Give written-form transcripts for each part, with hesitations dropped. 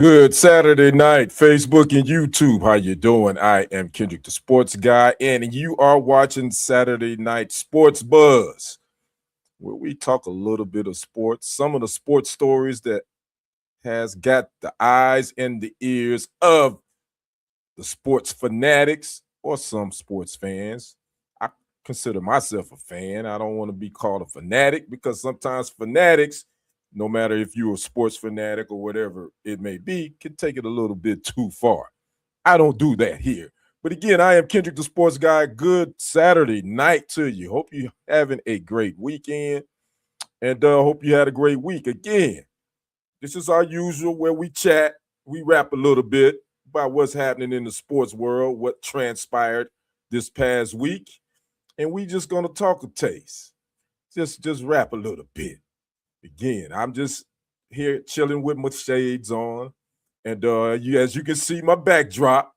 Good Saturday night, Facebook and YouTube. How you doing? I am Kendrick, the sports guy, and you are watching Saturday Night Sports Buzz, where we talk a little bit of sports, some of the sports stories that has got the eyes and the ears of the sports fanatics or some sports fans. I consider myself a fan. I don't want to be called a fanatic because sometimes fanatics, no matter if you're a sports fanatic or whatever it may be, can take it a little bit too far. I don't do that here. But again, I am Kendrick, the sports guy. Good Saturday night to you. Hope you having a great weekend, and hope you had a great week. Again, this is our usual where we chat, we rap a little bit about what's happening in the sports world, what transpired this past week, and we just gonna talk a taste. Just rap a little bit. Again, I'm just here chilling with my shades on, and as you can see, my backdrop,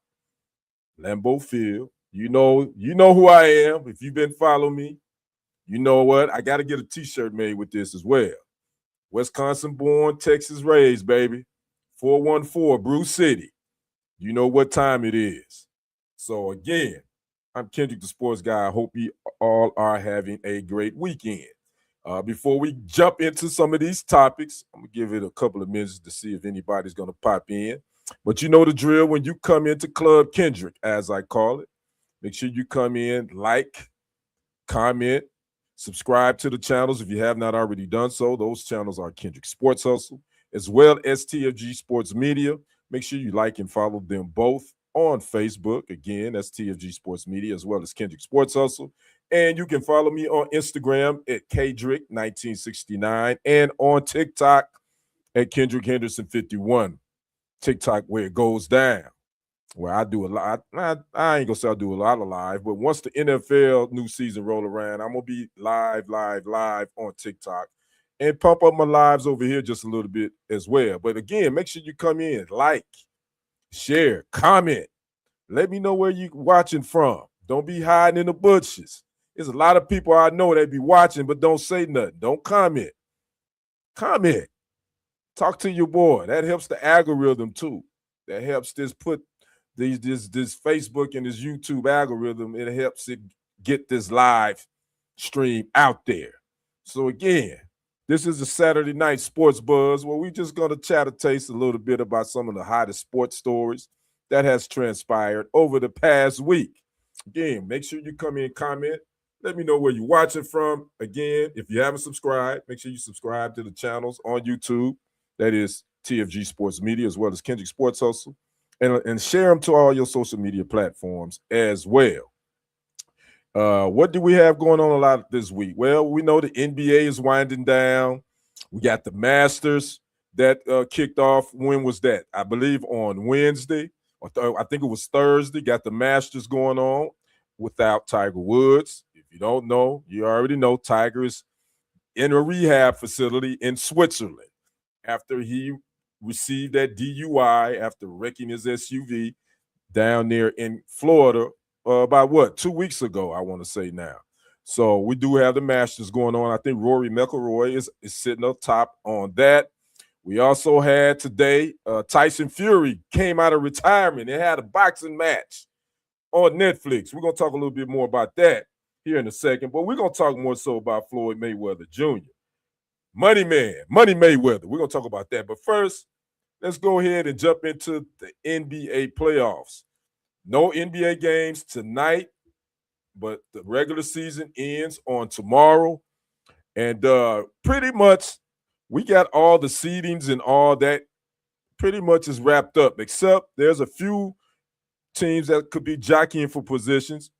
Lambeau Field. You know who I am. If you've been following me, you know what? I got to get a T-shirt made with this as well. Wisconsin born, Texas raised, baby. 414 Brew City. You know what time it is. So again, I'm Kendrick, the sports guy. I hope you all are having a great weekend. Before we jump into some of these topics, I'm gonna give it a couple of minutes to see if anybody's gonna pop in. But you know the drill when you come into Club Kendrick, as I call it. Make sure you come in, like, comment, subscribe to the channels if you have not already done so. Those channels are Kendrick Sports Hustle, as well as TFG Sports Media. Make sure you like and follow them both on Facebook. Again, that's TFG Sports Media, as well as Kendrick Sports Hustle. And you can follow me on Instagram at Kendrick1969 and on TikTok at Kendrick Henderson51. TikTok where it goes down. Where I do a lot. I ain't gonna say I do a lot of live, but once the NFL new season roll around, I'm gonna be live on TikTok and pump up my lives over here just a little bit as well. But again, make sure you come in, like, share, comment. Let me know where you watching from. Don't be hiding in the bushes. There's a lot of people I know that be watching but don't say nothing. Don't comment. Comment. Talk to your boy. That helps the algorithm too. That helps this Facebook and this YouTube algorithm. It helps it get this live stream out there. So again, this is a Saturday night sports buzz where we just gonna chat a taste a little bit about some of the hottest sports stories that has transpired over the past week. Again, make sure you come in, comment. Let me know where you're watching from. Again, if you haven't subscribed, make sure you subscribe to the channels on YouTube. That is TFG Sports Media, as well as Kendrick Sports Hustle. And share them to all your social media platforms as well. What do we have going on a lot this week? Well, we know the NBA is winding down. We got the Masters that kicked off. When was that? I believe on Wednesday, or I think it was Thursday. Got the Masters going on without Tiger Woods. If you don't know, you already know Tiger is in a rehab facility in Switzerland after he received that DUI after wrecking his SUV down there in Florida about 2 weeks ago, I want to say now. So we do have the Masters going on. I think Rory McIlroy is sitting up top on that. We also had today Tyson Fury came out of retirement and had a boxing match on Netflix. We're going to talk a little bit more about that here in a second, but we're going to talk more so about Floyd Mayweather Jr. Money Mayweather. We're going to talk about that. But first, let's go ahead and jump into the NBA playoffs. No NBA games tonight, but the regular season ends on tomorrow. And pretty much we got all the seedings and all that pretty much is wrapped up, except there's a few teams that could be jockeying for positions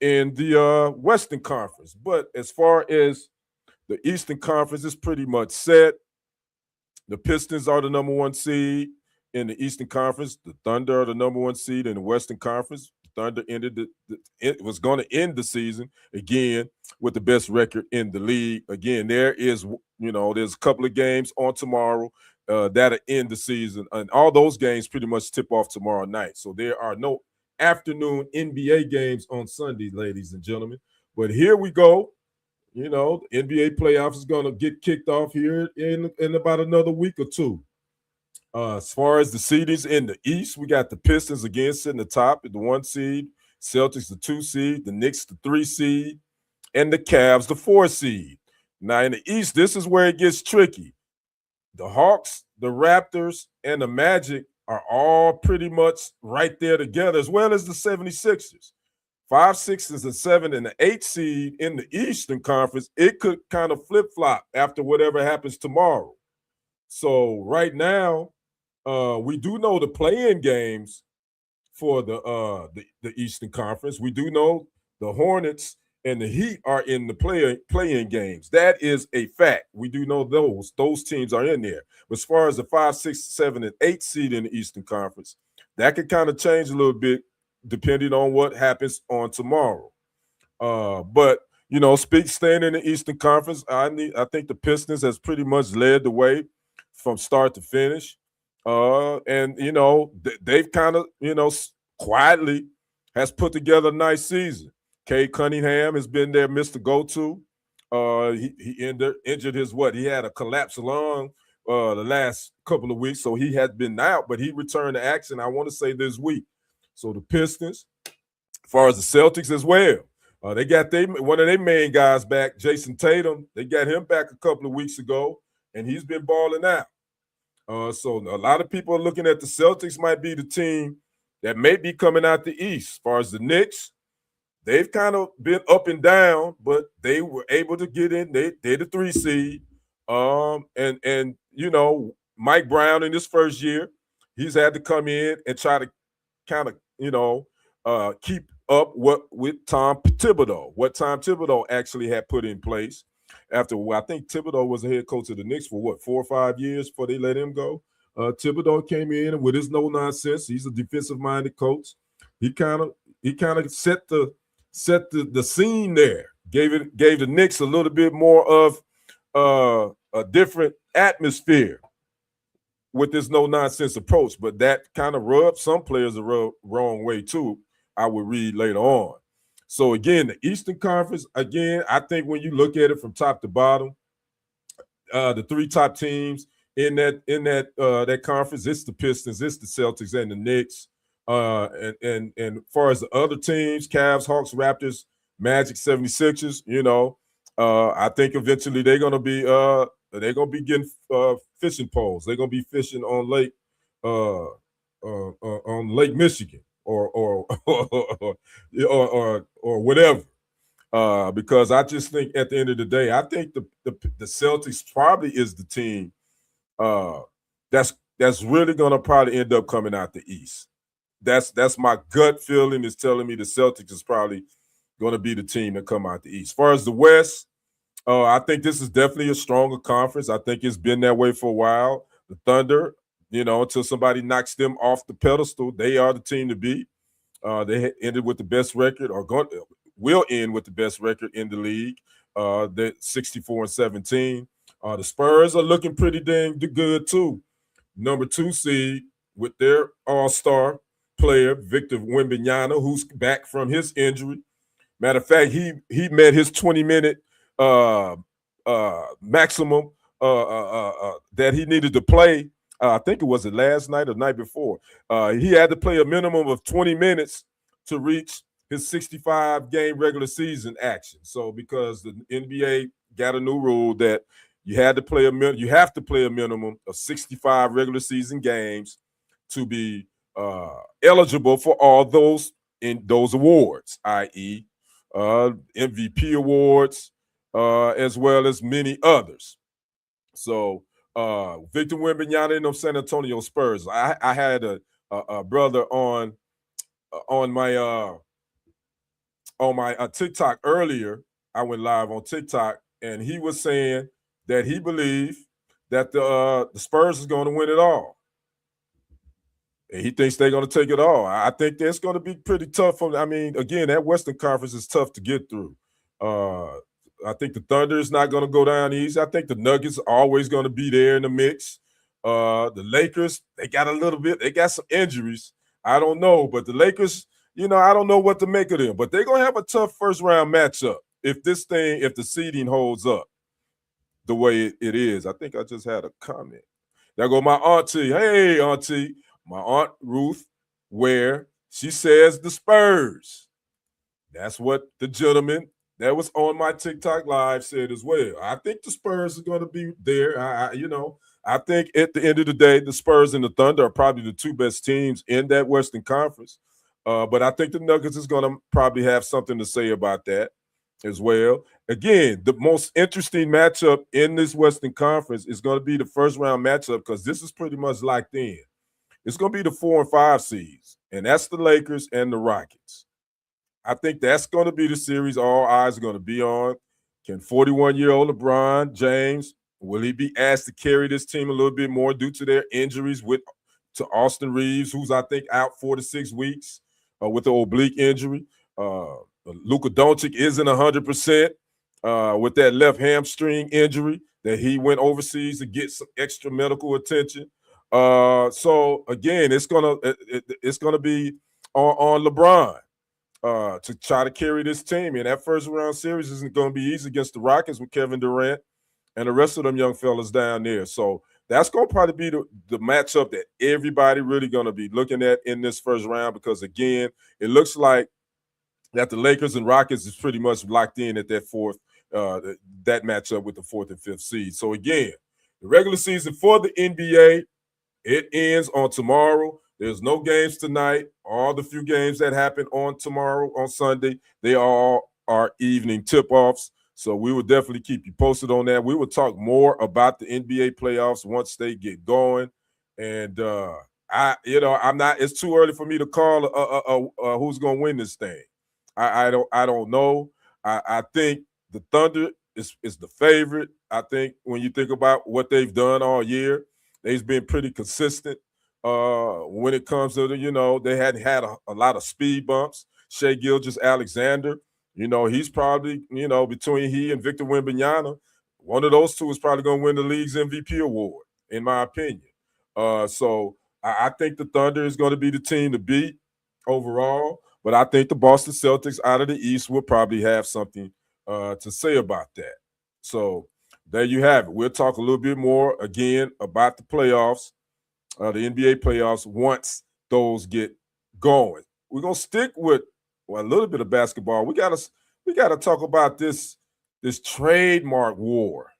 in the Western Conference. But as far as the Eastern Conference is pretty much set. The Pistons are the number one seed in the Eastern Conference. The Thunder are the number one seed in the Western Conference. The Thunder it was going to end the season again with the best record in the league. Again, there's a couple of games on tomorrow that'll end the season, and all those games pretty much tip off tomorrow night. So there are no afternoon NBA games on Sunday, ladies and gentlemen. But here we go. The NBA playoffs is going to get kicked off here in about another week or two. As far as the seedings in the East, we got the Pistons again sitting the top at the 1 seed, Celtics the 2 seed, the Knicks the 3 seed, and the Cavs the 4 seed. Now in the East, this is where it gets tricky. The Hawks, the Raptors, and the Magic are all pretty much right there together, as well as the 76ers. 5, 6, and 7, and the 8 seed in the Eastern Conference, it could kind of flip-flop after whatever happens tomorrow. So right now, we do know the play-in games for the Eastern Conference. We do know the Hornets and the Heat are in the play-in games. That is a fact. We do know those teams are in there. But as far as the 5, 6, 7, and 8 seed in the Eastern Conference, that could kind of change a little bit depending on what happens on tomorrow. But staying in the Eastern Conference, I think the Pistons has pretty much led the way from start to finish. And they've kind of quietly has put together a nice season. Cade Cunningham has been their Mr. Go-To. He injured his what? He had a collapsed lung the last couple of weeks, so he had been out, but he returned to action, I want to say, this week. So the Pistons, as far as the Celtics as well, they got one of their main guys back, Jason Tatum. They got him back a couple of weeks ago, and he's been balling out. So a lot of people are looking at the Celtics might be the team that may be coming out the East. As far as the Knicks, they've kind of been up and down, but they were able to get in. They're the 3 seed. And Mike Brown in his first year, he's had to come in and try to kind of keep up with Tom Thibodeau, what Tom Thibodeau actually had put in place. After I think Thibodeau was the head coach of the Knicks for 4 or 5 years before they let him go. Thibodeau came in with his no nonsense. He's a defensive minded coach. He kind of set the scene there. Gave the Knicks a little bit more of a different atmosphere with this no nonsense approach. But that kind of rubbed some players the wrong way too. I would read later on. So again, the Eastern Conference, again, I think when you look at it from top to bottom, the 3 top teams in that conference, it's the Pistons, it's the Celtics, and the Knicks. And as far as the other teams, Cavs, Hawks, Raptors, Magic, 76ers, I think eventually they're gonna be getting fishing poles. They're gonna be fishing on Lake Michigan or whatever. Because I just think at the end of the day, I think the Celtics probably is the team that's really gonna probably end up coming out the East. That's my gut feeling is telling me the Celtics is probably going to be the team that come out the East. As far as the West, I think this is definitely a stronger conference. I think it's been that way for a while. The Thunder, until somebody knocks them off the pedestal, they are the team to beat. They ended with the best record, or will end with the best record in the league. They're 64-17. The Spurs are looking pretty dang good too. Number 2 seed with their all-star player, Victor Wembanyama, who's back from his injury. Matter of fact, he met his 20-minute maximum that he needed to play. I think it was the last night or the night before. He had to play a minimum of 20 minutes to reach his 65-game regular season action. So because the NBA got a new rule that you have to play a minimum of 65 regular season games to be eligible for all those awards, i.e., MVP awards, as well as many others. So Victor Wembanyama in the San Antonio Spurs. I had a brother on my TikTok earlier. I went live on TikTok, and he was saying that he believed that the Spurs is going to win it all. And he thinks they're going to take it all. I think that's going to be pretty tough. Again, that Western Conference is tough to get through. I think the Thunder is not going to go down easy. I think the Nuggets are always going to be there in the mix. The Lakers, they got some injuries. I don't know, but the Lakers, I don't know what to make of them. But they're going to have a tough first-round matchup if the seeding holds up the way it is. I think I just had a comment. There go my auntie. Hey, auntie. My aunt Ruth, where she says the Spurs. That's what the gentleman that was on my TikTok live said as well. I think the Spurs are going to be there. I think at the end of the day, the Spurs and the Thunder are probably the two best teams in that Western Conference. But I think the Nuggets is going to probably have something to say about that as well. Again, the most interesting matchup in this Western Conference is going to be the first round matchup because this is pretty much locked in. It's going to be the 4 and 5 seeds, and that's the Lakers and the Rockets. I think that's going to be the series all eyes are going to be on. Can 41-year-old LeBron James, will he be asked to carry this team a little bit more due to their injuries to Austin Reeves, who's I think out 4 to 6 weeks with the oblique injury. Luka Doncic isn't 100% with that left hamstring injury that he went overseas to get some extra medical attention. So again, it's gonna be on LeBron to try to carry this team. And that first round series isn't going to be easy against the Rockets with Kevin Durant and the rest of them young fellas down there. So that's going to probably be the matchup that everybody really going to be looking at in this first round because, again, it looks like that the Lakers and Rockets is pretty much locked in at that that matchup with the 4th and 5th seed. So, again, the regular season for the NBA, it ends on tomorrow. There's no games tonight. All the few games that happen on tomorrow, on Sunday, they all are evening tip-offs. So we will definitely keep you posted on that. We will talk more about the NBA playoffs once they get going. And I'm not. It's too early for me to call who's going to win this thing. I don't know. I think the Thunder is the favorite. I think when you think about what they've done all year, they've been pretty consistent. When it comes to they hadn't had a lot of speed bumps. Shai Gilgeous-Alexander, he's probably between he and Victor Wembanyama, one of those two is probably going to win the league's MVP award, in my opinion. So I think the Thunder is going to be the team to beat overall, but I think the Boston Celtics out of the East will probably have something to say about that. So there you have it. We'll talk a little bit more again about the playoffs. The NBA playoffs once those get going. We're gonna stick with a little bit of basketball. We gotta talk about this trademark war.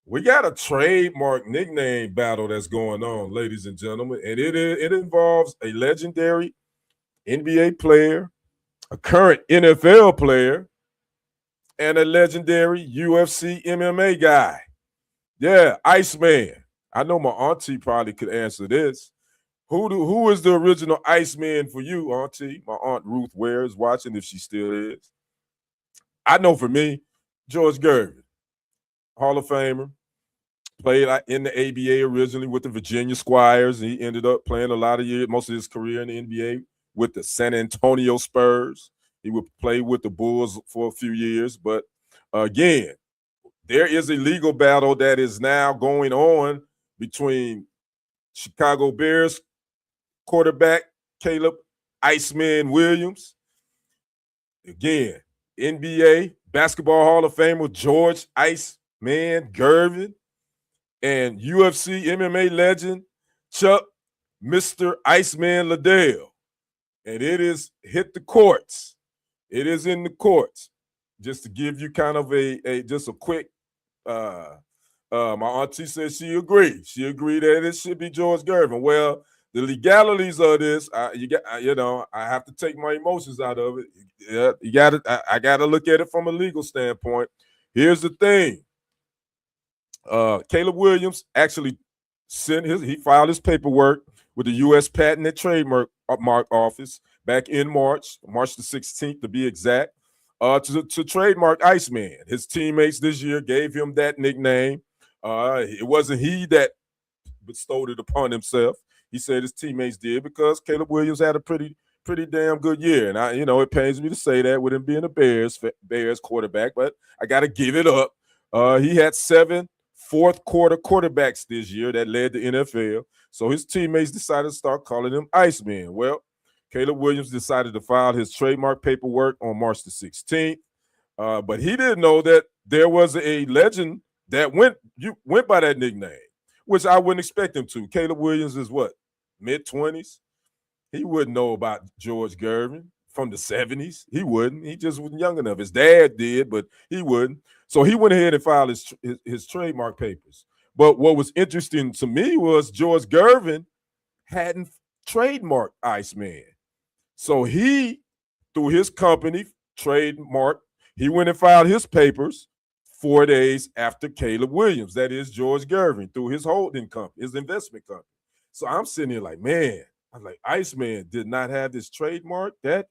We got a trademark nickname battle that's going on, ladies and gentlemen, and it involves a legendary NBA player, a current NFL player, and a legendary UFC MMA guy. Yeah, Iceman. I know my auntie probably could answer this. Who is the original Iceman for you, auntie? My aunt Ruth Ware is watching, if she still is. I know for me, George Gervin, Hall of Famer, played in the ABA originally with the Virginia Squires. He ended up playing a lot of years, most of his career in the NBA with the San Antonio Spurs. He would play with the Bulls for a few years, but again, there is a legal battle that is now going on between Chicago Bears quarterback Caleb Iceman Williams. Again, NBA Basketball Hall of Famer George Iceman Gervin and UFC MMA legend Chuck Mr. Iceman Liddell. And it is hit the courts. It is in the courts. Just to give you kind of just a quick my auntie said she agreed. She agreed that it should be George Gervin. Well, the legalities of this, I have to take my emotions out of it. I got to look at it from a legal standpoint. Here's the thing. Caleb Williams actually he filed his paperwork with the U.S. Patent and Trademark Office back in March the 16th to be exact, to trademark Iceman. His teammates this year gave him that nickname. It wasn't he that bestowed it upon himself. He said his teammates did because Caleb Williams had a pretty damn good year. And it pains me to say that with him being a Bears quarterback, but I got to give it up. He had 7 fourth quarter quarterbacks this year that led the NFL. So his teammates decided to start calling him Iceman. Well, Caleb Williams decided to file his trademark paperwork on March the 16th. But he didn't know that there was a legend that went by that nickname. which I wouldn't expect him to. Caleb Williams is what, mid-20s? He wouldn't know about George Gervin from the 70s. He wouldn't. He just wasn't young enough. His dad did, but he wouldn't. So he went ahead and filed his trademark papers. But what was interesting to me was George Gervin hadn't trademarked Iceman. So he, through his company, trademark, he went and filed his papers 4 days after Caleb Williams, that is George Gervin, through his holding company, his investment company. So I'm sitting here like, man, I'm like, Iceman did not have this trademark. That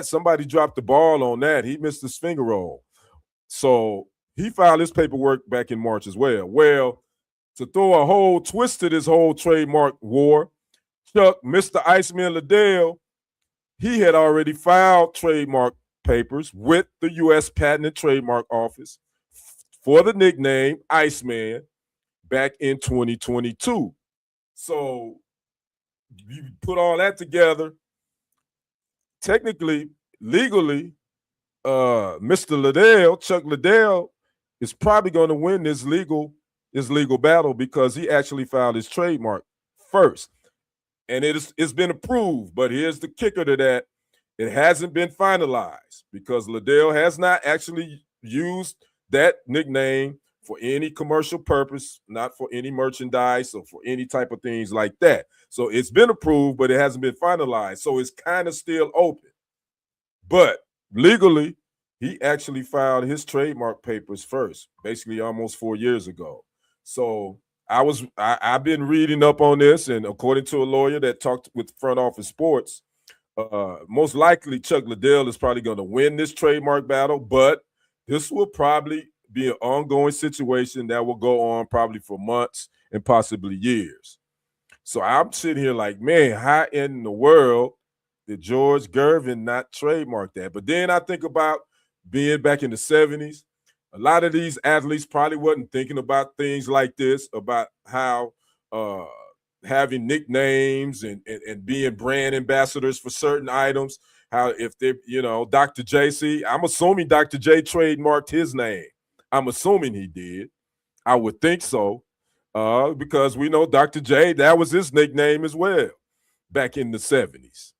somebody dropped the ball on that. He missed his finger roll. So he filed his paperwork back in March as well. Well, to throw a whole twist to this whole trademark war, Chuck, Mr. Iceman Liddell, he had already filed trademark papers with the U.S. Patent and Trademark Office for the nickname Iceman back in 2022. So you put all that together, technically, legally, Mr. Liddell, Chuck Liddell, is probably going to win this legal battle because he actually filed his trademark first. And it's been approved, but here's the kicker to that. It hasn't been finalized because Liddell has not actually used that nickname for any commercial purpose, not for any merchandise or for any type of things like that. So it's been approved, but it hasn't been finalized. So it's kind of still open. But legally, he actually filed his trademark papers first, basically almost 4 years ago. So I've been reading up on this, and according to a lawyer that talked with Front Office Sports, most likely Chuck Liddell is probably going to win this trademark battle, but this will probably be an ongoing situation that will go on probably for months and possibly years. So I'm sitting here like, man, how in the world did George Gervin not trademark that? But then I think about being back in the 70s. A lot of these athletes probably wasn't thinking about things like this, about how having nicknames and being brand ambassadors for certain items. How if they, Dr. J, see, I'm assuming Dr. J trademarked his name. I'm assuming he did. I would think so, because we know Dr. J, that was his nickname as well back in the 70s.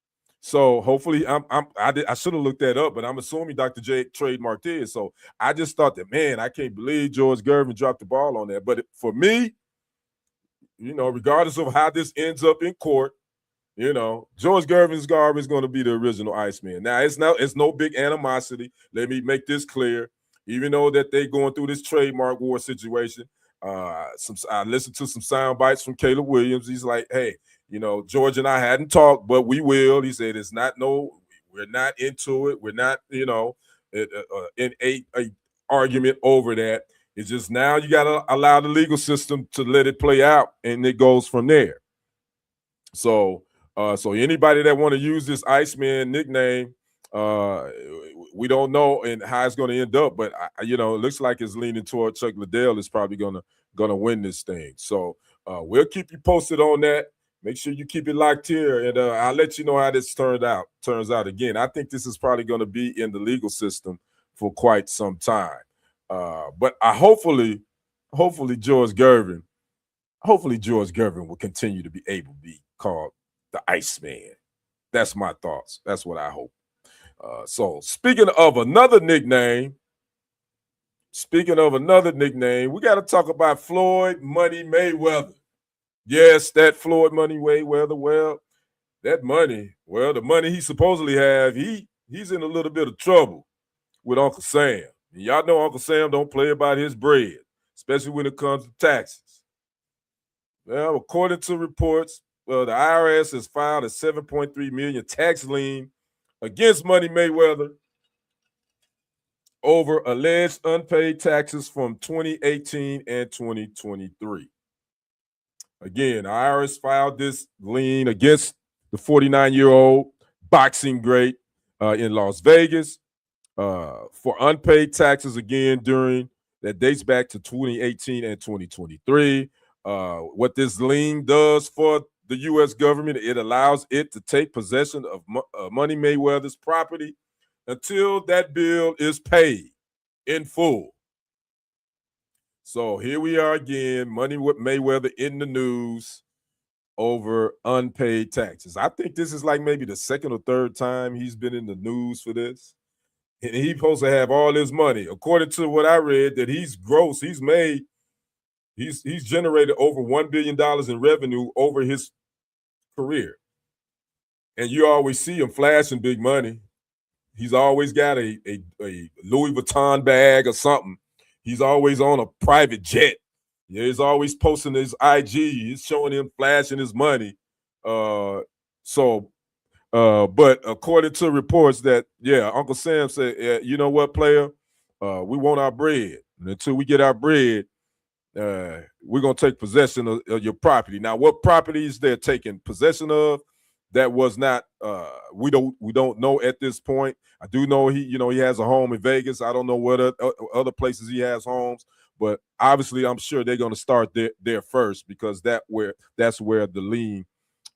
So hopefully, I should have looked that up, but I'm assuming Dr. J trademarked his. So I just thought that, man, I can't believe George Gervin dropped the ball on that. But for me, regardless of how this ends up in court, George Gervin's is going to be the original Iceman. Now, it's no big animosity. Let me make this clear. Even though that they're going through this trademark war situation, I listened to some sound bites from Caleb Williams. He's like, hey, George and I hadn't talked, but we will. He said, we're not into it. We're not, in a argument over that. It's just now you got to allow the legal system to let it play out, and it goes from there. So anybody that want to use this Iceman nickname, we don't know and how it's going to end up, but it looks like it's leaning toward Chuck Liddell is probably gonna win this thing. So we'll keep you posted on that. Make sure you keep it locked here, and I'll let you know how this turns out. Again, I think this is probably going to be in the legal system for quite some time. But hopefully George Gervin will continue to be able to be called the Iceman. That's my thoughts. That's what I hope. So speaking of another nickname, we got to talk about Floyd Money Mayweather. Yes, that Floyd Money Mayweather. Well, that money, the money he supposedly have, he's in a little bit of trouble with Uncle Sam. And y'all know Uncle Sam don't play about his bread, especially when it comes to taxes. Well, according to reports, the IRS has filed a $7.3 million tax lien against Money Mayweather over alleged unpaid taxes from 2018 and 2023. Again, IRS filed this lien against the 49-year-old boxing great in Las Vegas for unpaid taxes again that dates back to 2018 and 2023. What this lien does for the U.S. government, it allows it to take possession of Money Mayweather's property until that bill is paid in full. So here we are again, Money with Mayweather in the news over unpaid taxes. I think this is like maybe the second or third time he's been in the news for this. And he's supposed to have all his money. According to what I read, that he's gross, he's generated over $1 billion in revenue over his career. And you always see him flashing big money. He's always got a Louis Vuitton bag or something. He's always on a private jet. Yeah, he's always posting his IG. He's showing him flashing his money. Uh, so, but according to reports that, yeah, Uncle Sam said, you know what, player, we want our bread. And until we get our bread, we're gonna take possession of your property. Now, what properties they're taking possession of, that was not. We don't know at this point. I do know he has a home in Vegas. I don't know what other places he has homes, but obviously, I'm sure they're gonna start there first because that's where the lien.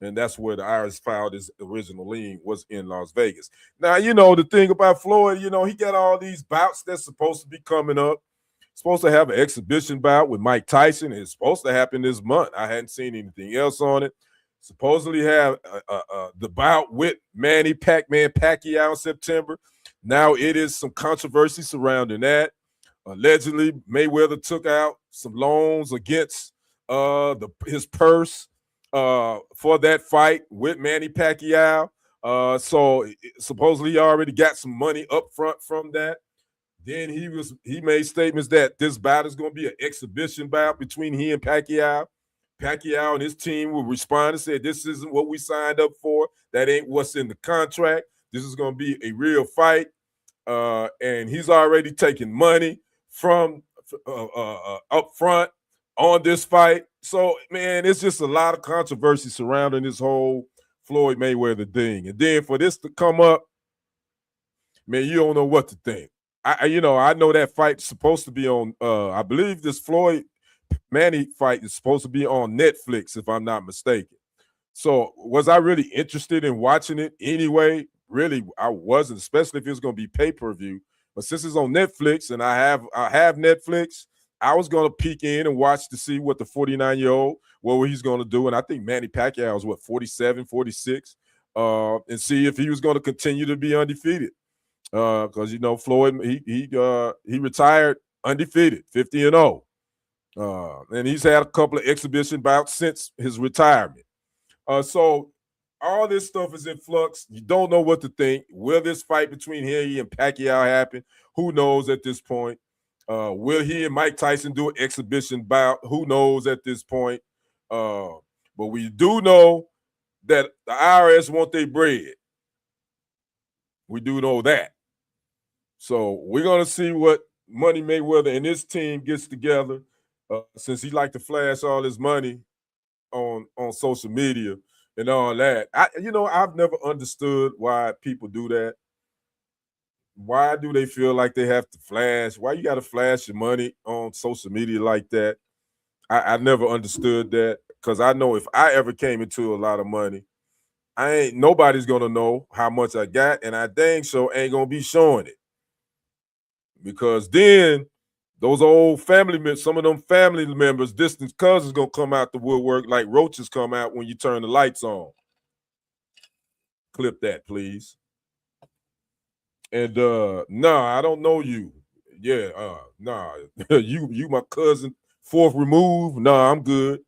And that's where the IRS filed his original lien was in Las Vegas. Now, the thing about Floyd, he got all these bouts that's supposed to be coming up. Supposed to have an exhibition bout with Mike Tyson. It's supposed to happen this month. I hadn't seen anything else on it. Supposedly have the bout with Manny Pac-Man Pacquiao in September. Now it is some controversy surrounding that. Allegedly, Mayweather took out some loans against his purse for that fight with Manny Pacquiao. So supposedly he already got some money up front from that. Then he made statements that this bout is going to be an exhibition bout between he and Pacquiao. Pacquiao and his team will respond and say, this isn't what we signed up for. That ain't what's in the contract. This is going to be a real fight. And he's already taken money from up front on this fight. So, man, it's just a lot of controversy surrounding this whole Floyd Mayweather thing. And then for this to come up, man, you don't know what to think. I know that fight's supposed to be on. I believe this Floyd Manny fight is supposed to be on Netflix, if I'm not mistaken. So, was I really interested in watching it anyway? Really, I wasn't, especially if it was going to be pay-per-view. But since it's on Netflix and I have Netflix, I was going to peek in and watch to see what the 49-year-old, what he's going to do. And I think Manny Pacquiao was 47, 46, and see if he was going to continue to be undefeated. Because Floyd he retired undefeated, 50-0, and he's had a couple of exhibition bouts since his retirement. So all this stuff is in flux. You don't know what to think. Will this fight between he and Pacquiao happen? Who knows at this point? Will he and Mike Tyson do an exhibition bout? Who knows at this point? But we do know that the IRS want their bread. We do know that. So we're going to see what Money Mayweather and his team gets together, since he like to flash all his money on social media and all that. I've never understood why people do that. Why do they feel like they have to flash? Why you got to flash your money on social media like that? I never understood that, because I know if I ever came into a lot of money, nobody's going to know how much I got, and I dang sure ain't going to be showing it. Because then those old family members, some of them family members, distant cousins, gonna come out the woodwork like roaches come out when you turn the lights on. Clip that, please. And I don't know you. Yeah, you my cousin, fourth remove. Nah, I'm good.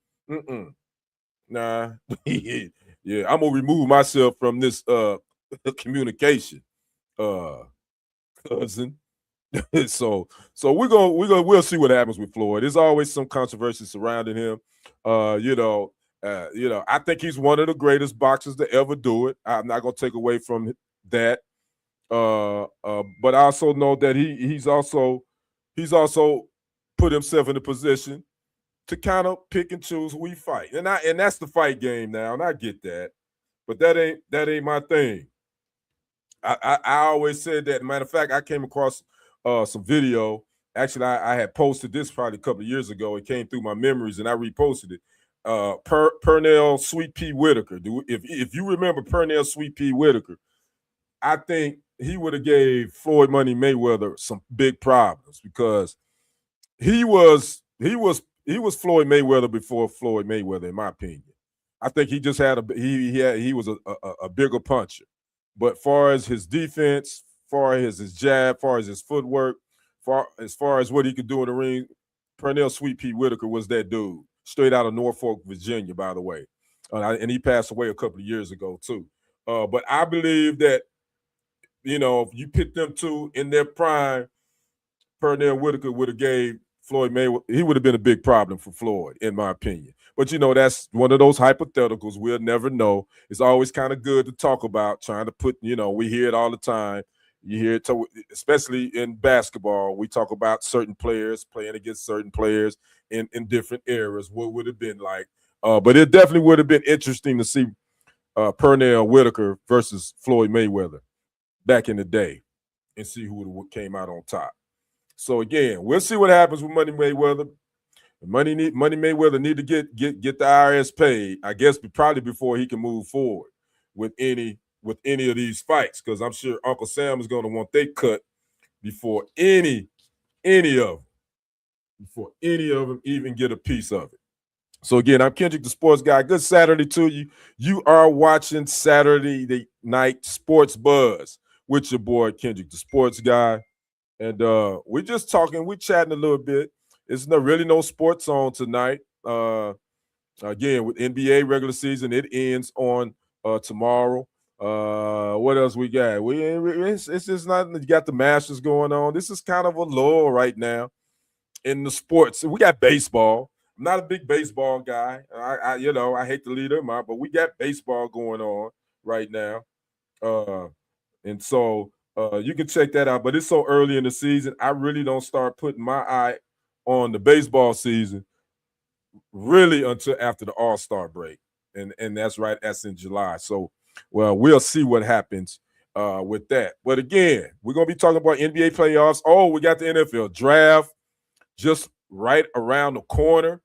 Nah. Yeah, I'm gonna remove myself from this communication, cousin. so we'll see what happens with Floyd. There's always some controversy surrounding him. I think he's one of the greatest boxers to ever do it. I'm not gonna take away from that. But I also know that he's also put himself in a position to kind of pick and choose who he fight. And that's the fight game now, and I get that. But that ain't my thing. I always said that. Matter of fact, I came across some video. Actually, I had posted this probably a couple of years ago. It came through my memories, and I reposted it. Pernell Sweet Pea Whitaker. If you remember Pernell Sweet Pea Whitaker, I think he would have gave Floyd Money Mayweather some big problems, because he was he was Floyd Mayweather before Floyd Mayweather, in my opinion. I think he just had he was a bigger puncher. But far as his defense, far as his jab, far as his footwork, far as what he could do in the ring, Pernell Sweet Pea Whitaker was that dude. Straight out of Norfolk, Virginia, by the way. And he passed away a couple of years ago, too. But I believe that, if you pit them two in their prime, Pernell Whitaker would have gave Floyd Mayweather, he would have been a big problem for Floyd, in my opinion. But that's one of those hypotheticals. We'll never know. It's always kind of good to talk about, trying to put, we hear it all the time. You hear it, especially in basketball. We talk about certain players playing against certain players in different eras. What would have been like? But it definitely would have been interesting to see Pernell Whitaker versus Floyd Mayweather back in the day and see who would have came out on top. So again, we'll see what happens with Money Mayweather. Money Mayweather need to get the IRS paid, I guess, probably before he can move forward with any of these fights, because I'm sure Uncle Sam is going to want they cut before any of them even get a piece of it. So again, I'm Kendrick, the sports guy. Good Saturday to you. You are watching Saturday Night Sports Buzz with your boy Kendrick, the sports guy. And we're just talking, we're chatting a little bit. It's really no sports on tonight. Again, with NBA regular season, it ends on tomorrow. What else we got? It's just not, you got the Masters going on. This is kind of a lull right now in the sports. We got baseball. I'm not a big baseball guy. I hate to lead them out, but we got baseball going on right now. And so you can check that out. But it's so early in the season, I really don't start putting my eye on the baseball season really until after the All-Star break. And that's right, that's in July. So, we'll see what happens with that. But again, we're going to be talking about NBA playoffs. Oh, we got the NFL draft just right around the corner,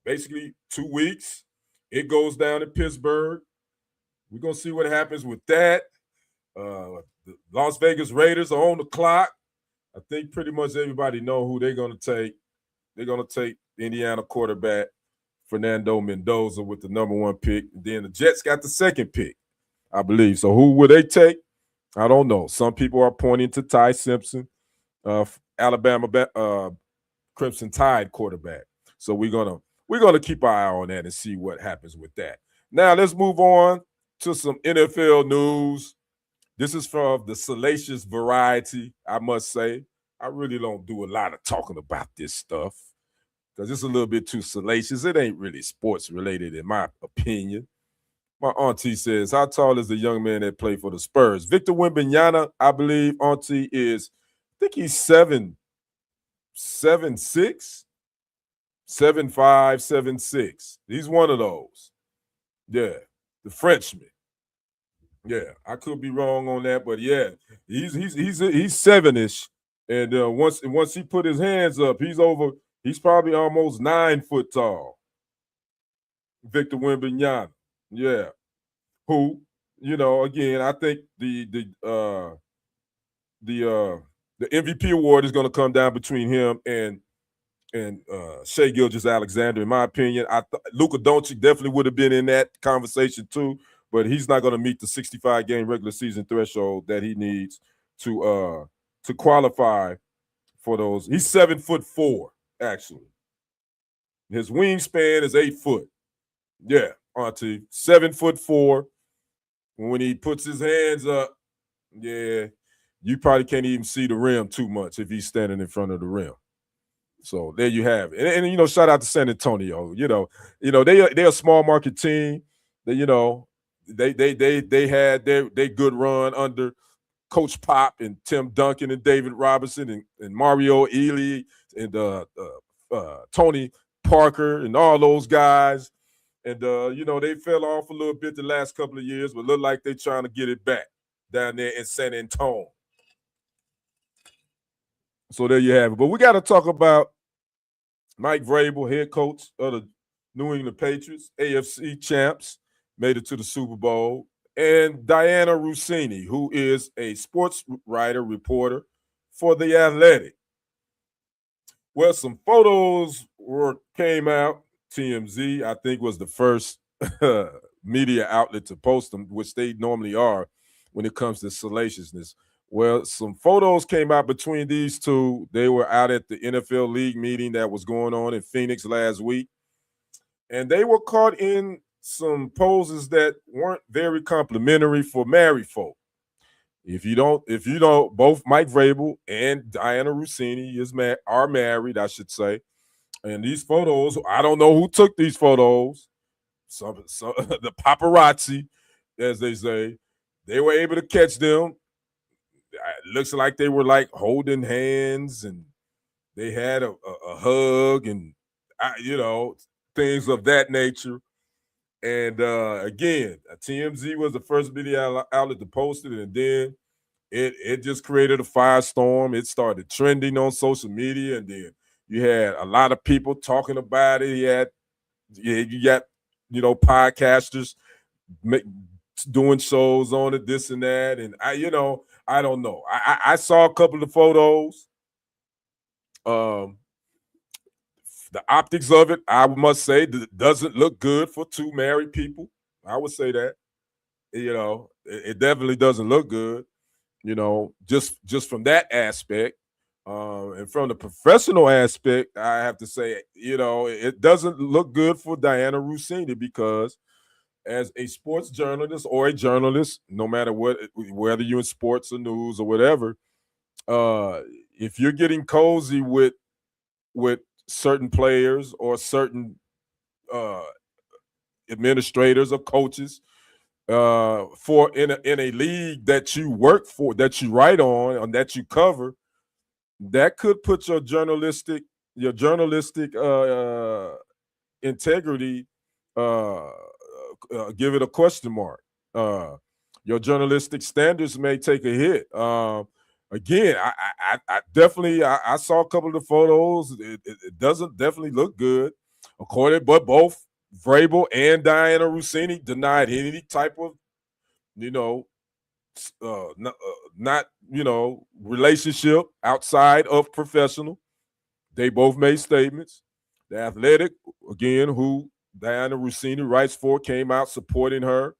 basically 2 weeks. It goes down in Pittsburgh. We're going to see what happens with that. The Las Vegas Raiders are on the clock. I think pretty much everybody know who they're going to take. They're going to take Indiana quarterback Fernando Mendoza with the number 1 pick. Then the Jets got the 2nd pick, I believe. So who will they take? I don't know. Some people are pointing to Ty Simpson, Alabama Crimson Tide quarterback. So we're gonna keep our eye on that and see what happens with that. Now let's move on to some NFL news. This is from the salacious variety, I must say. I really don't do a lot of talking about this stuff because it's a little bit too salacious. It ain't really sports related, in my opinion. My auntie says, how tall is the young man that played for the Spurs? Victor Wembanyama, I believe, auntie, I think he's 7'6", 7'5", 7'6". He's one of those. Yeah, the Frenchman. Yeah, I could be wrong on that, but yeah, he's 7-ish, and once he put his hands up, he's probably almost 9 foot tall. Victor Wembanyama, yeah, who again, I think the MVP award is going to come down between him and Shai Gilgeous-Alexander, in my opinion. Luka Doncic definitely would have been in that conversation too, but he's not going to meet the 65-game regular season threshold that he needs to qualify for those. He's 7'4", actually. His wingspan is 8 foot. Yeah, auntie, 7'4". When he puts his hands up, yeah, you probably can't even see the rim too much if he's standing in front of the rim. So there you have it. And shout out to San Antonio. They're a small market team. They had their good run under Coach Pop and Tim Duncan and David Robinson and Mario Ealy and Tony Parker and all those guys. And they fell off a little bit the last couple of years, but look like they're trying to get it back down there in San Antonio. So there you have it. But we got to talk about Mike Vrabel, head coach of the New England Patriots, AFC champs, made it to the Super Bowl, and Diana Rossini, who is a sports writer, reporter for The Athletic. Well, some photos came out. TMZ, I think, was the first media outlet to post them, which they normally are when it comes to salaciousness. Well, some photos came out between these two. They were out at the NFL league meeting that was going on in Phoenix last week, and they were caught in some poses that weren't very complimentary for married folk. If you don't, both Mike Vrabel and Diana Rossini are married, I should say. And these photos, I don't know who took these photos. Some the paparazzi, as they say, they were able to catch them. It looks like they were like holding hands, and they had a hug, and things of that nature. And again, TMZ was the first media outlet to post it, and then it just created a firestorm. It started trending on social media, and then you had a lot of people talking about it. You got podcasters make, doing shows on it, this and that, and I don't know. I saw a couple of photos. The optics of it, I must say, doesn't look good for two married people. I would say that. It definitely doesn't look good. Just from that aspect. And from the professional aspect, I have to say, it doesn't look good for Diana Rossini, because as a sports journalist or a journalist, no matter whether you're in sports or news or whatever, if you're getting cozy with certain players or certain uh, administrators or coaches for in a league that you work for, that you write on, and that you cover, that could put your journalistic integrity, give it a question mark. Your journalistic standards may take a hit. Again, I definitely I saw a couple of the photos. It doesn't definitely look good, but both Vrabel and Diana Rossini denied any type of not relationship outside of professional. They both made statements. The Athletic, again, who Diana Rossini writes for, came out supporting her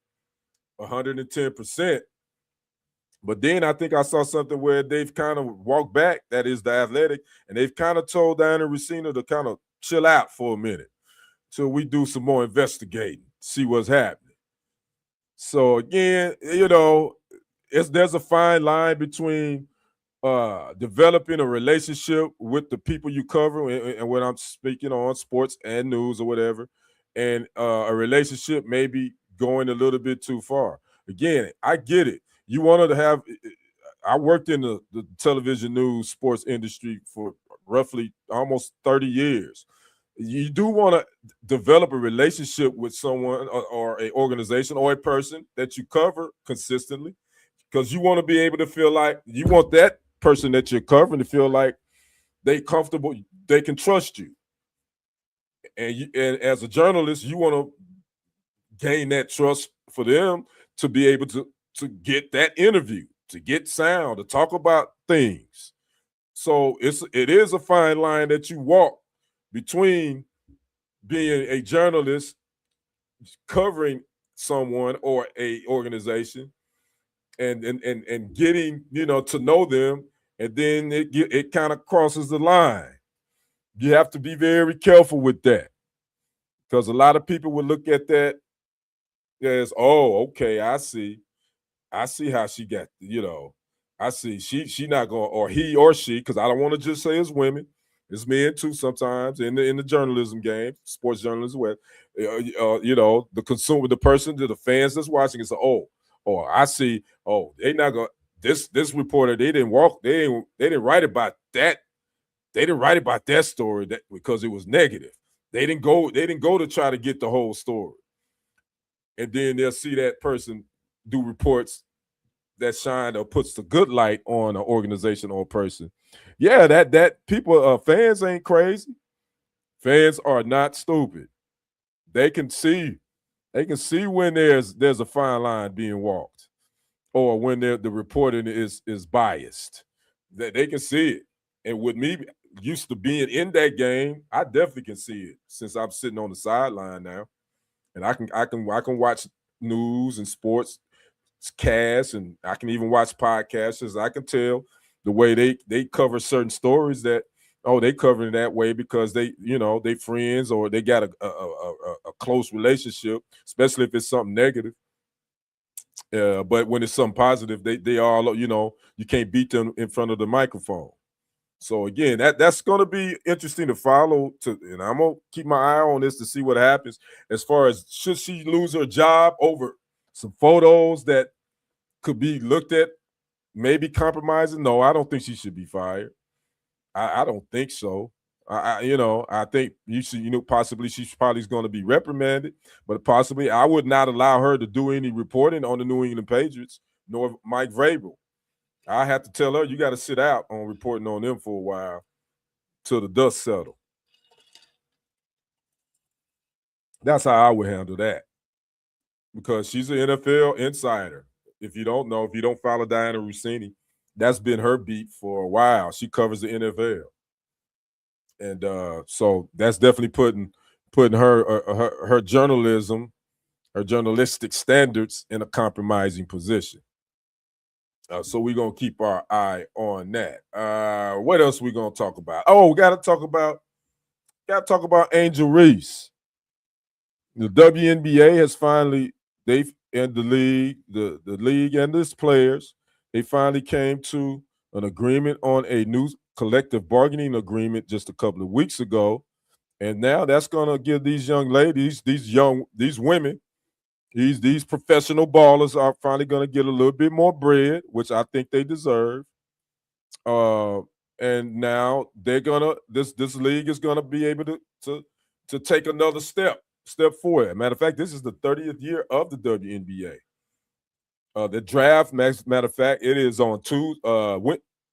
110%. But then I think I saw something where they've kind of walked back, that is the Athletic, and they've kind of told Diana Rossini to kind of chill out for a minute till we do some more investigating, see what's happening. So again, there's a fine line between developing a relationship with the people you cover, and when I'm speaking on sports and news or whatever, and a relationship maybe going a little bit too far. Again, I get it. You wanted to have. I worked in the television news sports industry for roughly almost 30 years. You do want to develop a relationship with someone or an organization or a person that you cover consistently, because you want to be able to feel like you want that person that you're covering to feel like they comfortable, they can trust you. And as a journalist, you want to gain that trust for them to be able to get that interview, to get sound, to talk about things. So it is a fine line that you walk between being a journalist covering someone or a organization and getting to know them, and then it kind of crosses the line. You have to be very careful with that, because a lot of people would look at that as, oh, okay, I see how she got, I see she not going, or he or she, because I don't want to just say it's women, it's men too sometimes in the journalism game, sports journalism, where the consumer, the person, the fans that's watching is, oh, I see, oh, they not going, this reporter, they didn't write about that, they didn't write about that story that because it was negative. They didn't go to try to get the whole story. And then they'll see that person do reports that shine or puts the good light on an organization or a person. Yeah, that people, fans ain't crazy. Fans are not stupid. They can see when there's a fine line being walked, or when the reporting is biased. That they can see it. And with me, used to being in that game, I definitely can see it since I'm sitting on the sideline now, and I can watch news and sports casts, and I can even watch podcasters. I can tell the way they cover certain stories that they cover it that way because they friends or they got a close relationship, especially if it's something negative. But when it's something positive, they all you can't beat them in front of the microphone. So again, that's going to be interesting to follow. And I'm gonna keep my eye on this to see what happens. As far as should she lose her job over some photos that could be looked at, maybe compromising? No, I don't think she should be fired. I don't think so. I think you should, possibly she's probably going to be reprimanded, but possibly I would not allow her to do any reporting on the New England Patriots nor Mike Vrabel. I have to tell her you got to sit out on reporting on them for a while till the dust settle. That's how I would handle that because she's an NFL insider. If you don't know, if you don't follow Diana Rossini, that's been her beat for a while. She covers the NFL, and so that's definitely putting her journalism, her journalistic standards in a compromising position. So we're gonna keep our eye on that. What else we gonna talk about? Oh, we gotta talk about Angel Reese. The WNBA has finally they've and the league and its players, they finally came to an agreement on a new collective bargaining agreement just a couple of weeks ago. And now that's gonna give these young ladies, these women, these professional ballers are finally gonna get a little bit more bread, which I think they deserve. Uh, and now they're gonna this league is gonna be able to take another step forward. Matter of fact, this is the 30th year of the WNBA. The draft, matter of fact, it is on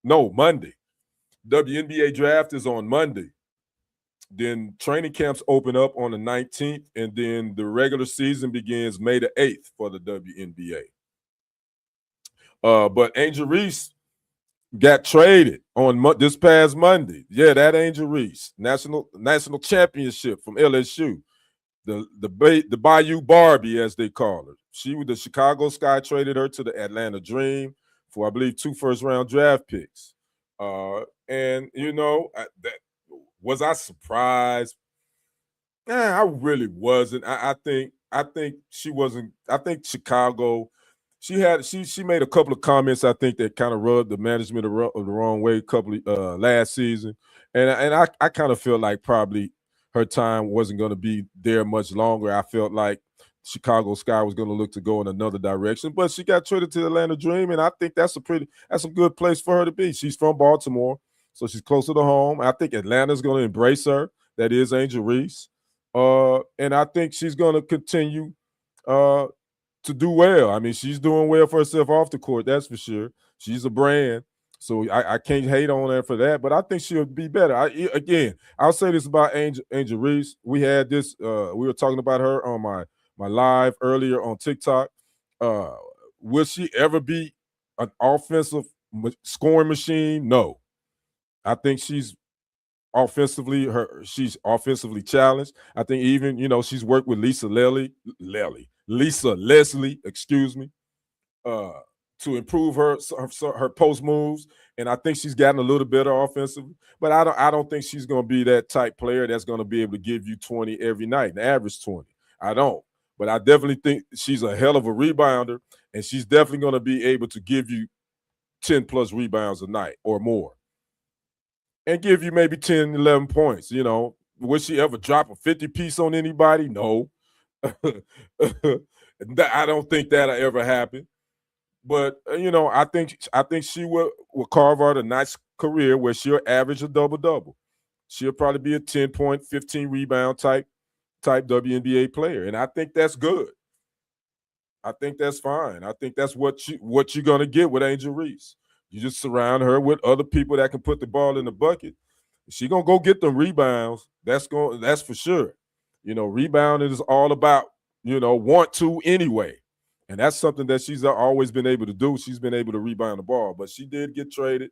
Monday. WNBA draft is on Monday. Then training camps open up on the 19th, and then the regular season begins May the 8th for the WNBA. But Angel Reese got traded on this past Monday. Yeah, that Angel Reese, national championship from LSU, the Bayou Barbie, as they call her. She was the Chicago Sky traded her to the Atlanta Dream for, I believe, 2 first-round draft picks. And was I surprised? I really wasn't. I think she wasn't. I think Chicago. She made a couple of comments I think that kind of rubbed the management the wrong way. Last season, and I kind of feel like probably her time wasn't going to be there much longer. I felt like Chicago Sky was going to look to go in another direction, but she got traded to the Atlanta Dream, and I think that's a good place for her to be. She's from Baltimore, so she's closer to home. I think Atlanta's going to embrace her. That is Angel Reese. And I think she's going to continue to do well. I mean, she's doing well for herself off the court, that's for sure. She's a brand, so I can't hate on her for that, but I think she'll be better. I'll say this about Angel Reese. We had this, we were talking about her on my live earlier on TikTok. Will she ever be an offensive scoring machine? No. I think she's offensively challenged. I think even she's worked with Lisa Leslie, excuse me, to improve her post moves, and I think she's gotten a little better offensively. But I don't think she's going to be that type player that's going to be able to give you 20 every night, an average 20. I don't. But I definitely think she's a hell of a rebounder, and she's definitely going to be able to give you 10 plus rebounds a night or more, and give you maybe 10, 11 points. Would she ever drop a 50 piece on anybody? No. I don't think that'll ever happen. But I think she will carve out a nice career where she'll average a double-double. She'll probably be a 10 point, 15 rebound type WNBA player, and I think that's good. I think that's fine. I think that's what you're gonna get with Angel Reese. You just surround her with other people that can put the ball in the bucket. She's gonna go get them rebounds. That's for sure. Rebounding is all about want to anyway, and that's something that she's always been able to do. She's been able to rebound the ball, but she did get traded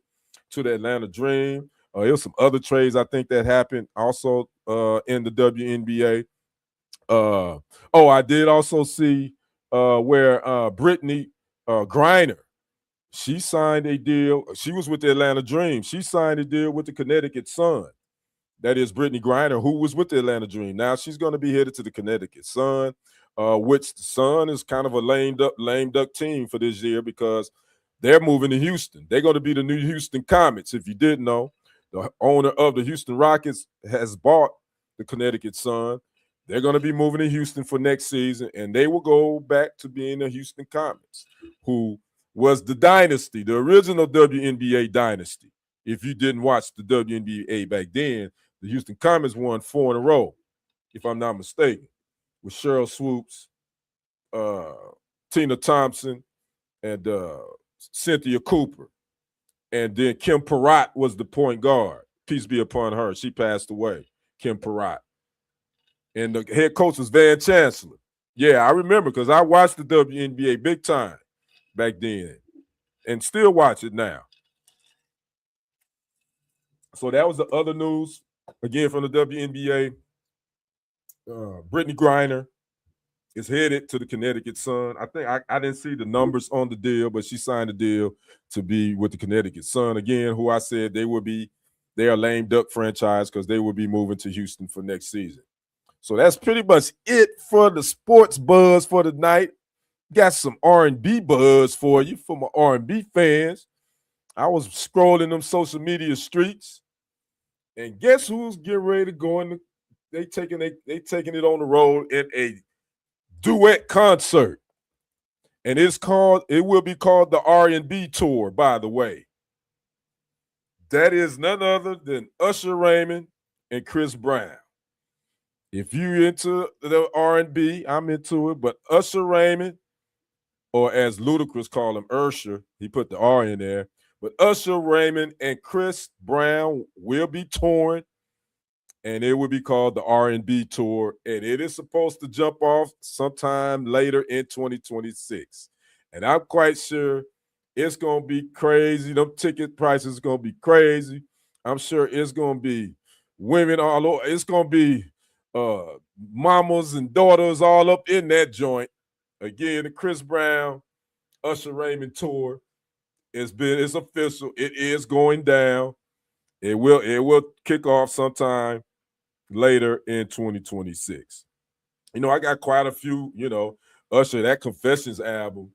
to the Atlanta Dream. There was some other trades I think that happened also in the WNBA. I did also see where Brittany Griner, she signed a deal. She was with the Atlanta Dream. She signed a deal with the Connecticut Sun. That is Brittany Griner, who was with the Atlanta Dream. Now she's going to be headed to the Connecticut Sun, which the Sun is kind of a lame duck team for this year because they're moving to Houston. They're going to be the new Houston Comets. If you didn't know, the owner of the Houston Rockets has bought the Connecticut Sun. They're going to be moving to Houston for next season, and they will go back to being the Houston Comets, who was the dynasty, the original WNBA dynasty. If you didn't watch the WNBA back then, the Houston Comets won 4 in a row, if I'm not mistaken, with Cheryl Swoops, Tina Thompson, and Cynthia Cooper. And then Kim Perrott was the point guard. Peace be upon her. She passed away, Kim Perrott. And the head coach was Van Chancellor. Yeah, I remember because I watched the WNBA big time back then and still watch it now. So that was the other news, again, from the WNBA. Brittany Griner is headed to the Connecticut Sun. I think I didn't see the numbers on the deal, but she signed a deal to be with the Connecticut Sun. Again, who I said they are a lame duck franchise because they will be moving to Houston for next season. So that's pretty much it for the sports buzz for the night. Got some R&B buzz for you, for my R&B fans. I was scrolling them social media streets, and guess who's getting ready to go in? They taking it on the road in a duet concert, and it will be called the R&B tour. By the way, that is none other than Usher Raymond and Chris Brown. If you into the R&B, I'm into it. But Usher Raymond, or as Ludacris call him, Ursher, he put the R in there. But Usher Raymond and Chris Brown will be touring, and it will be called the R&B tour. And it is supposed to jump off sometime later in 2026. And I'm quite sure it's going to be crazy. Them ticket prices are going to be crazy. I'm sure it's going to be women all over. It's going to be mamas and daughters all up in that joint. Again, the Chris Brown, Usher Raymond tour it's official. It is going down. It will kick off sometime later in 2026. I got quite a few, Usher, that Confessions album,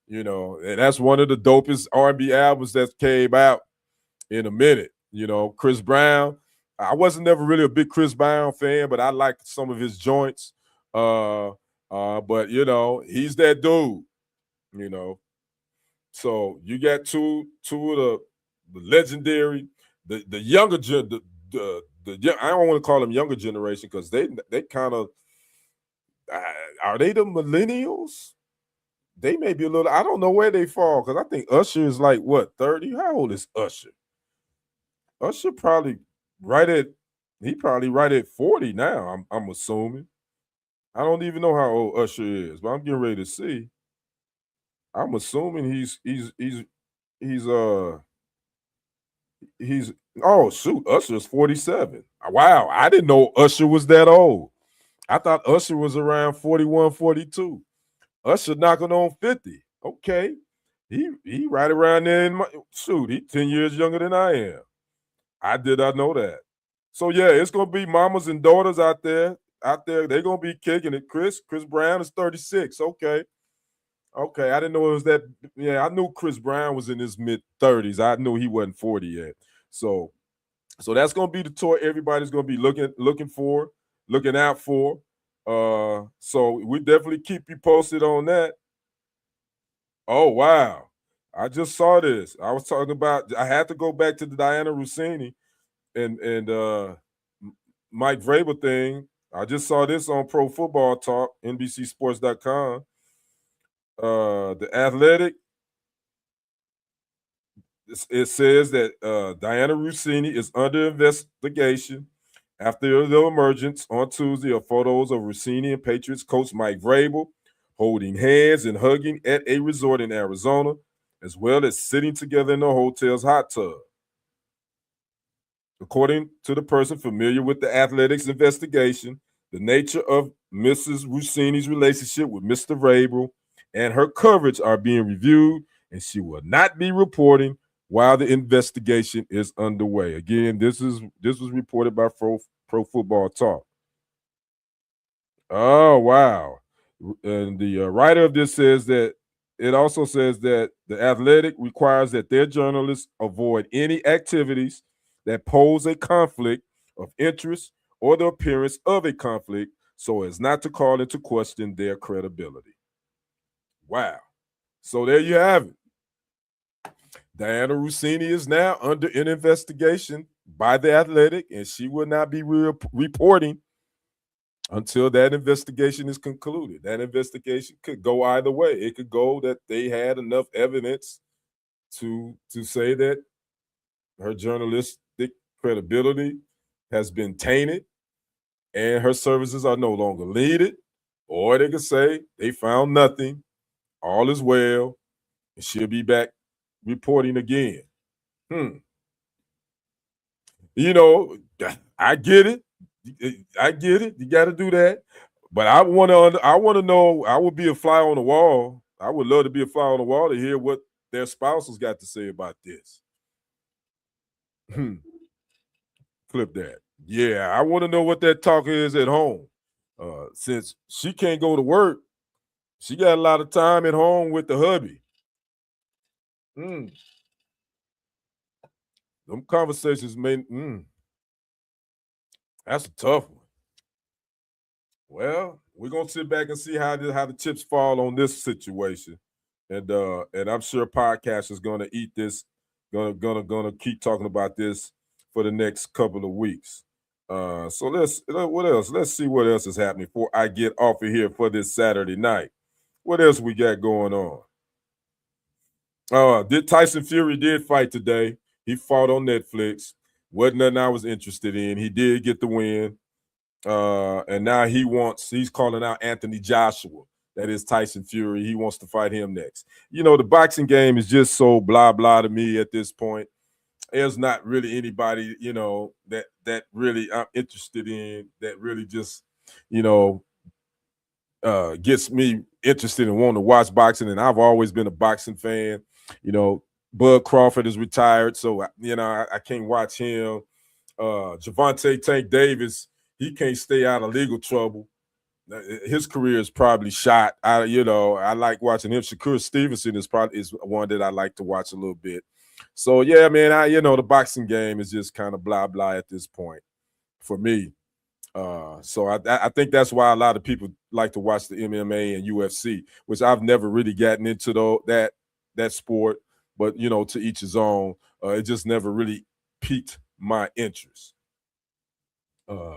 and that's one of the dopest R&B albums that came out in a minute. Chris Brown, I wasn't never really a big Chris Brown fan, but I liked some of his joints. But he's that dude. So you got two of the legendary, the younger I don't want to call them younger generation because they kind of are they the millennials? They may be a little. I don't know where they fall because I think Usher is like what 30. How old is Usher? Usher probably right at 40 now. I'm assuming. I don't even know how old Usher is, but I'm getting ready to see. I'm assuming he's oh shoot, Usher's 47. Wow, I didn't know Usher was that old. I thought Usher was around 41, 42. Usher knocking on 50. Okay. He right around there he 10 years younger than I am. I did not know that. So yeah, it's gonna be mamas and daughters out there. They're gonna be kicking it. Chris Brown is 36. Okay. Okay, I didn't know it was that. Yeah, I knew Chris Brown was in his mid-30s. I knew he wasn't 40 yet. So that's gonna be the tour everybody's gonna be looking out for. So we definitely keep you posted on that. Oh wow. I just saw this. I was talking about I had to go back to the Diana Rossini and Mike Vrabel thing. I just saw this on Pro Football Talk, NBCSports.com. The Athletic, it says that Diana Rossini is under investigation after the emergence on Tuesday of photos of Rossini and Patriots coach Mike Vrabel holding hands and hugging at a resort in Arizona, as well as sitting together in the hotel's hot tub. According to the person familiar with the athletics investigation, the nature of Mrs. Rossini's relationship with Mr. Rabel and her coverage are being reviewed, and she will not be reporting while the investigation is underway. Again, this was reported by Pro Football Talk. Oh, wow. And the writer of this says that it also says that the Athletic requires that their journalists avoid any activities that pose a conflict of interest or the appearance of a conflict so as not to call into question their credibility. Wow. So there you have it. Diana Rossini is now under an investigation by the Athletic, and she will not be reporting until that investigation is concluded. That investigation could go either way. It could go that they had enough evidence to say that her journalistic credibility has been tainted and her services are no longer needed, or they could say they found nothing, all is well, and she'll be back reporting again. You know, I get it. I get it. You got to do that. But I want to know. I would be a fly on the wall. I would love to be a fly on the wall to hear what their spouses got to say about this. Clip that. Yeah, I want to know what that talk is at home. Since she can't go to work, she got a lot of time at home with the hubby. Them conversations may. That's a tough one. Well, we're gonna sit back and see how the chips fall on this situation, and I'm sure podcast is gonna eat this, gonna keep talking about this for the next couple of weeks. So what else? Let's see what else is happening before I get off of here for this Saturday night. What else we got going on? Did Tyson Fury did fight today? He fought on Netflix. Wasn't nothing I was interested in. He did get the win. And now he's calling out Anthony Joshua. That is Tyson Fury. He wants to fight him next. You know, the boxing game is just so blah blah to me at this point. There's not really anybody, you know, that really I'm interested in, that really just, you know, gets me interested in wanting to watch boxing. And I've always been a boxing fan. You know, Bud Crawford is retired, so you know I can't watch him. Javante Tank Davis, he can't stay out of legal trouble. His career is probably shot. I like watching him. Shakur Stevenson is one that I like to watch a little bit. So yeah, man, the boxing game is just kind of blah blah at this point for me. So I think that's why a lot of people like to watch the MMA and UFC, which I've never really gotten into that sport. But to each his own. It just never really piqued my interest.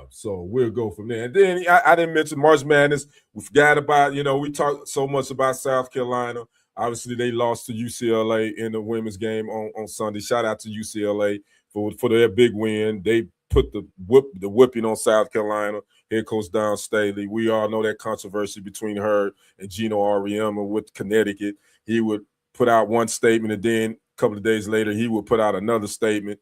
So we'll go from there. And then I didn't mention March Madness. We forgot about, we talked so much about South Carolina. Obviously, they lost to UCLA in the women's game on Sunday. Shout out to UCLA for their big win. They put the whipping on South Carolina. Head coach Don Staley. We all know that controversy between her and Gino Auriemma with Connecticut. He would put out one statement, and then a couple of days later, he would put out another statement,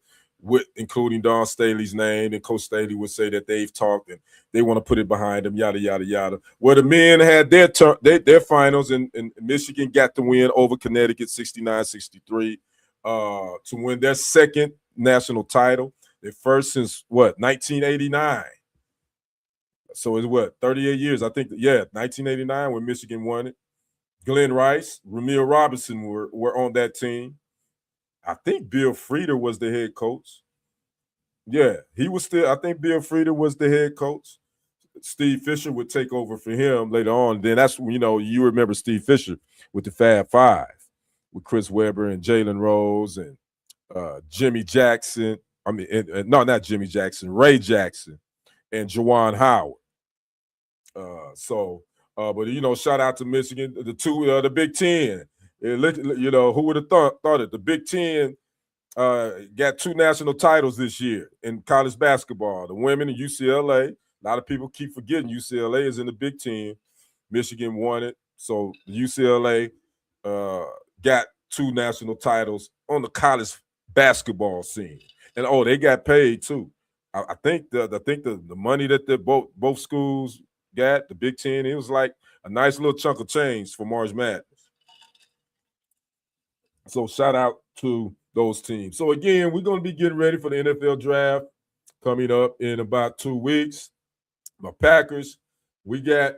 including Don Staley's name, and Coach Staley would say that they've talked and they want to put it behind them, yada, yada, yada. Well, the men had their finals, and Michigan got the win over Connecticut 69-63 to win their second national title. Their first since, 1989. So it's 38 years, I think. 1989 when Michigan won it. Glenn Rice, Ramil Robinson were on that team. I think Bill Frieder was the head coach. Yeah, he was still. I think Bill Frieder was the head coach. Steve Fisher would take over for him later on. Then that's you remember Steve Fisher with the Fab Five with Chris Webber and Jalen Rose and Jimmy Jackson. I mean, no, not Jimmy Jackson, Ray Jackson and Juwan Howard. But shout out to Michigan, the Big Ten. Who would have thought it? The Big Ten got 2 national titles this year in college basketball. The women in UCLA. A lot of people keep forgetting UCLA is in the Big Ten. Michigan won it. So UCLA got 2 national titles on the college basketball scene. And oh, they got paid too. I think the money that the both schools got, the Big Ten, it was like a nice little chunk of change for March Madness. So shout out to those teams. So again, we're going to be getting ready for the NFL draft coming up in about 2 weeks. My Packers, we got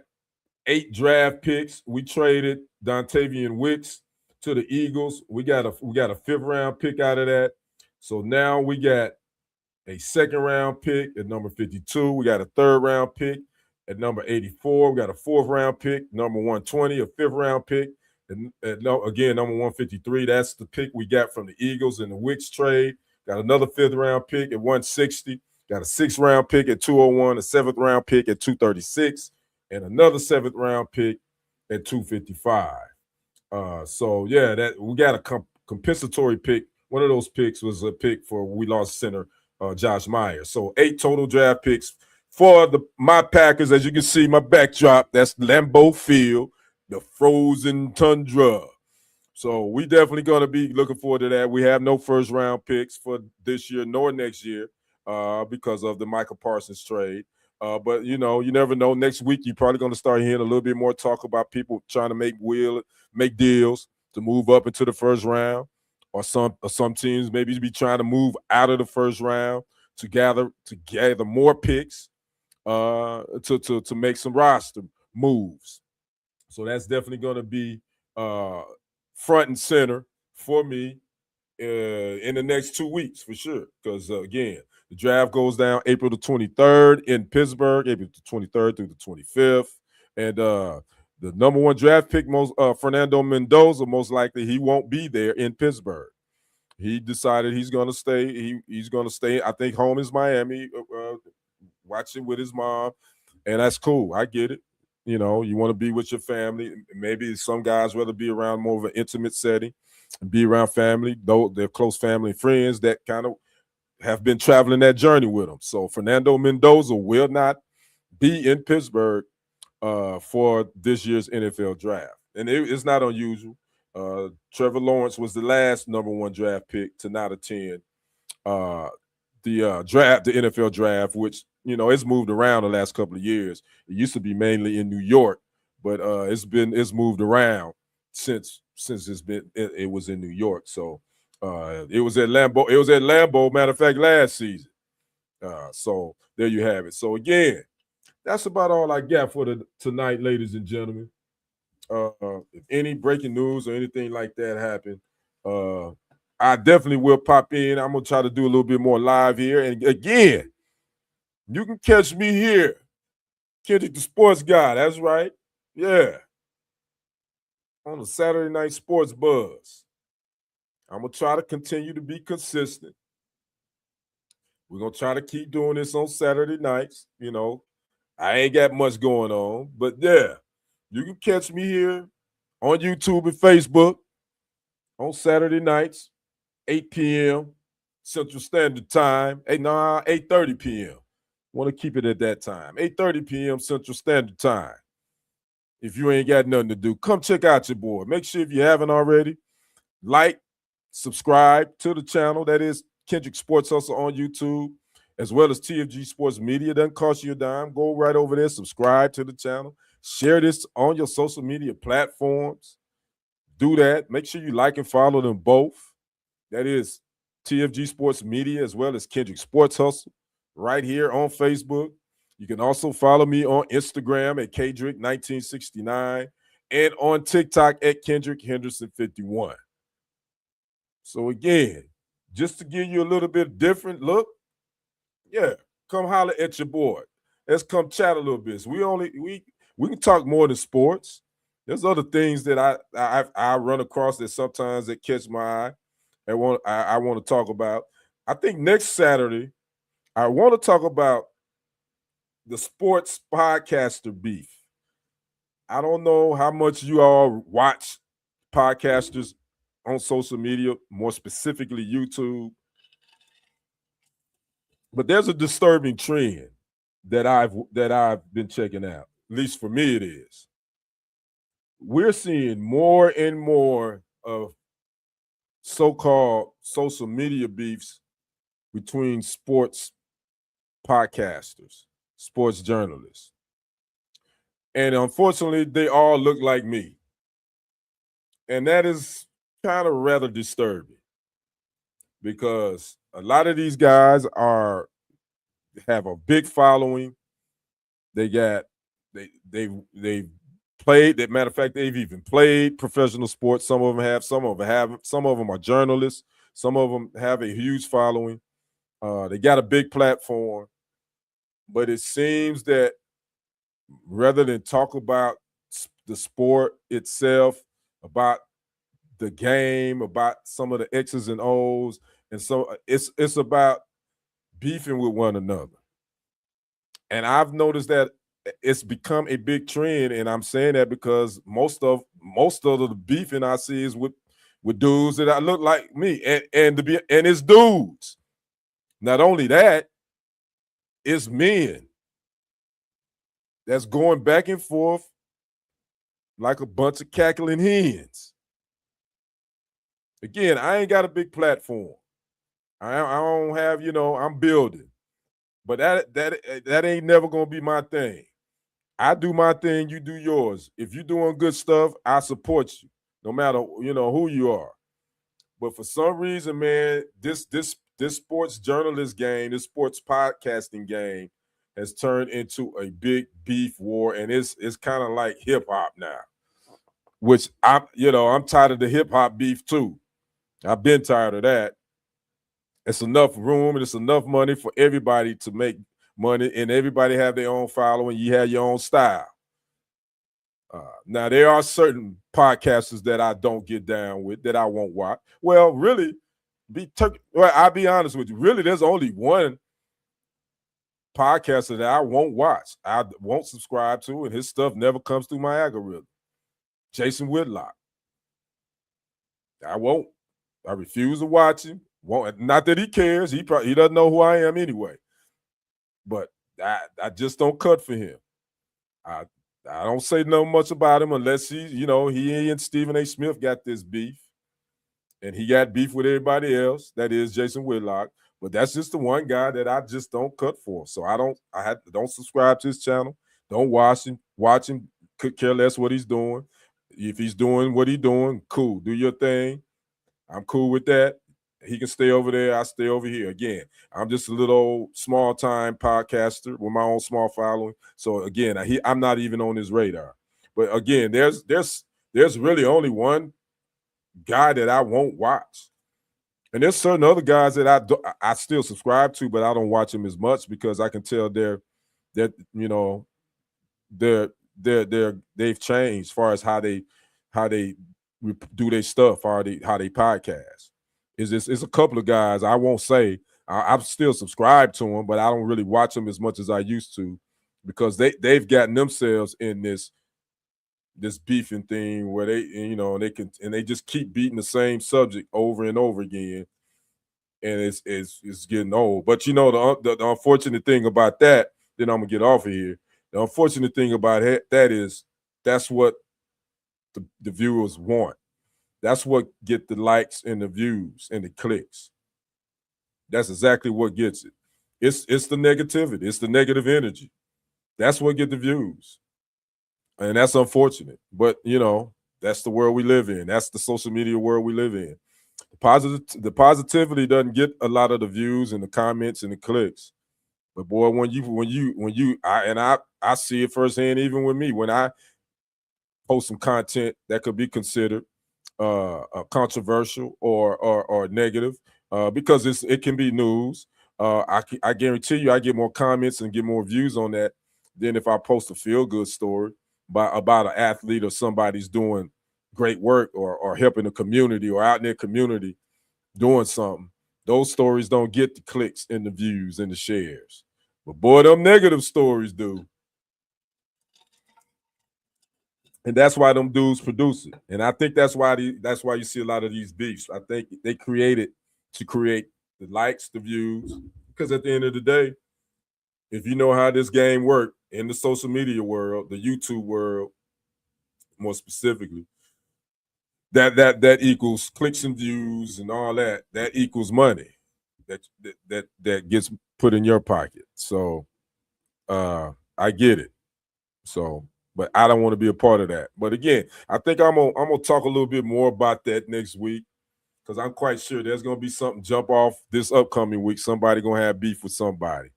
8 draft picks. We traded Dontavian Wicks to the Eagles. We got a 5th round pick out of that. So now we got a 2nd round pick at number 52. We got a 3rd round pick at number 84. We got a 4th round pick, number 120, a 5th round pick. And again, number 153. That's the pick we got from the Eagles in the Wicks trade. Got another 5th round pick at 160. Got a 6th round pick at 201, a 7th round pick at 236, and another 7th round pick at 255. So yeah, that we got a compensatory pick. One of those picks was a pick for we lost center Josh Myers. So 8 total draft picks for my Packers. As you can see, my backdrop, that's Lambeau Field, the frozen tundra. So we definitely going to be looking forward to that. We have no 1st round picks for this year nor next year because of the Michael Parsons trade. But you never know. Next week, you're probably going to start hearing a little bit more talk about people trying to make deals to move up into the 1st round, or some teams maybe be trying to move out of the 1st round to gather more picks to make some roster moves. So that's definitely going to be front and center for me in the next 2 weeks for sure. Because again, the draft goes down April the 23rd in Pittsburgh, April the 23rd through the 25th, and the number 1 draft pick, Fernando Mendoza, most likely he won't be there in Pittsburgh. He decided he's going to stay. He's going to stay. I think home is Miami, watching with his mom, and that's cool. I get it. You want to be with your family. Maybe some guys rather be around more of an intimate setting, be around family, though they're close family and friends that kind of have been traveling that journey with them. So Fernando Mendoza will not be in Pittsburgh for this year's NFL draft, and it's not unusual. Trevor Lawrence was the last number 1 draft pick to not attend uh, the NFL draft, which it's moved around the last couple of years. It used to be mainly in New York, but it's moved around since it was in New York. So it was at Lambeau. It was at Lambeau, matter of fact, last season. So there you have it. So again, that's about all I got for tonight, ladies and gentlemen. If any breaking news or anything like that happen, I definitely will pop in. I'm gonna try to do a little bit more live here. And again, you can catch me here, Kendrick the Sports Guy. That's right. Yeah. On the Saturday Night Sports Buzz. I'm gonna try to continue to be consistent. We're gonna try to keep doing this on Saturday nights. I ain't got much going on, but yeah, you can catch me here on YouTube and Facebook on Saturday nights, 8 p.m. Central Standard Time. 8:30 p.m. Want to keep it at that time. 8:30 p.m. Central Standard Time. If you ain't got nothing to do, come check out your boy. Make sure if you haven't already, like, subscribe to the channel. That is Kendrick Sports Hustle on YouTube, as well as TFG Sports Media. Doesn't cost you a dime. Go right over there, subscribe to the channel. Share this on your social media platforms. Do that. Make sure you like and follow them both. That is TFG Sports Media, as well as Kendrick Sports Hustle, right here on Facebook. You can also follow me on Instagram at Kendrick1969 and on TikTok at Kendrick Henderson51. So again, just to give you a little bit different look, yeah, come holler at your boy. Let's come chat a little bit. So we can talk more than sports. There's other things that I run across that sometimes that catch my eye and I want to talk about. I think next Saturday I want to talk about the sports podcaster beef. I don't know how much you all watch podcasters on social media, more specifically YouTube, but there's a disturbing trend that I've been checking out. At least for me, it is. We're seeing more and more of so-called social media beefs between sports podcasters, sports journalists. And unfortunately, they all look like me. And that is kind of rather disturbing because a lot of these guys have a big following. They got they played. That matter of fact, they've even played professional sports. Some of them have. Some of them haven't. Some of them are journalists. Some of them have a huge following. They got a big platform, but it seems that rather than talk about the sport itself, about the game, about some of the X's and O's, and so it's about beefing with one another. And I've noticed that it's become a big trend, and I'm saying that because most of the beefing I see is with dudes that I look like me, and it's dudes. Not only that, it's men that's going back and forth like a bunch of cackling hens. Again, I ain't got a big platform. I don't have, I'm building, but that ain't never gonna be my thing. I do my thing, you do yours. If you're doing good stuff, I support you, no matter who you are. But for some reason, man, this sports journalist game, this sports podcasting game, has turned into a big beef war, and it's kind of like hip hop now. Which I'm tired of the hip hop beef too. I've been tired of that. It's enough room and it's enough money for everybody to make money, and everybody have their own following. You have your own style. Now there are certain podcasters that I don't get down with, that I won't watch. Well, really, I'll be honest with you. Really, there's only one podcaster that I won't watch. I won't subscribe to, and his stuff never comes through my algorithm. Jason Whitlock. I won't. I refuse to watch him. Won't. Not that he cares. He doesn't know who I am anyway. But I just don't cut for him. I don't say no much about him unless he and Stephen A. Smith got this beef, and he got beef with everybody else. That is Jason Whitlock. But that's just the one guy that I just don't cut for. So I don't subscribe to his channel. Don't watch him. Watch him. Could care less what he's doing. If he's doing what he's doing, cool. Do your thing. I'm cool with that. He can stay over there. I stay over here. Again, I'm just a little small time podcaster with my own small following. So again, I'm not even on his radar. But again, there's really only one guy that I won't watch, and there's certain other guys that I still subscribe to, but I don't watch them as much because I can tell they've changed as far as how they do their stuff, how they podcast. It's a couple of guys I won't say. I'm still subscribed to them, but I don't really watch them as much as I used to because they've gotten themselves in this beefing thing where they just keep beating the same subject over and over again, and it's getting old. But the unfortunate thing about that, then I'm gonna get off of here. The unfortunate thing about that is that's what the viewers want. That's what get the likes and the views and the clicks. That's exactly what gets it. It's the negativity. It's the negative energy. That's what get the views. And that's unfortunate. But, that's the world we live in. That's the social media world we live in. The positivity doesn't get a lot of the views and the comments and the clicks. But boy, I see it firsthand even with me when I post some content that could be considered controversial or negative because it can be news. I guarantee you I get more comments and get more views on that than if I post a feel-good story about an athlete or somebody's doing great work or helping the community or out in their community doing something. Those stories don't get the clicks and the views and the shares. But boy, them negative stories do. And that's why them dudes produce it. And I think that's why you see a lot of these beefs. I think they created to create the likes, the views. Because at the end of the day, if you know how this game works in the social media world, the YouTube world, more specifically, that equals clicks and views and all that. That equals money. that gets put in your pocket. So I get it. So, but I don't want to be a part of that. But again, I think I'm gonna talk a little bit more about that next week because I'm quite sure there's gonna be something jump off this upcoming week. Somebody gonna have beef with somebody.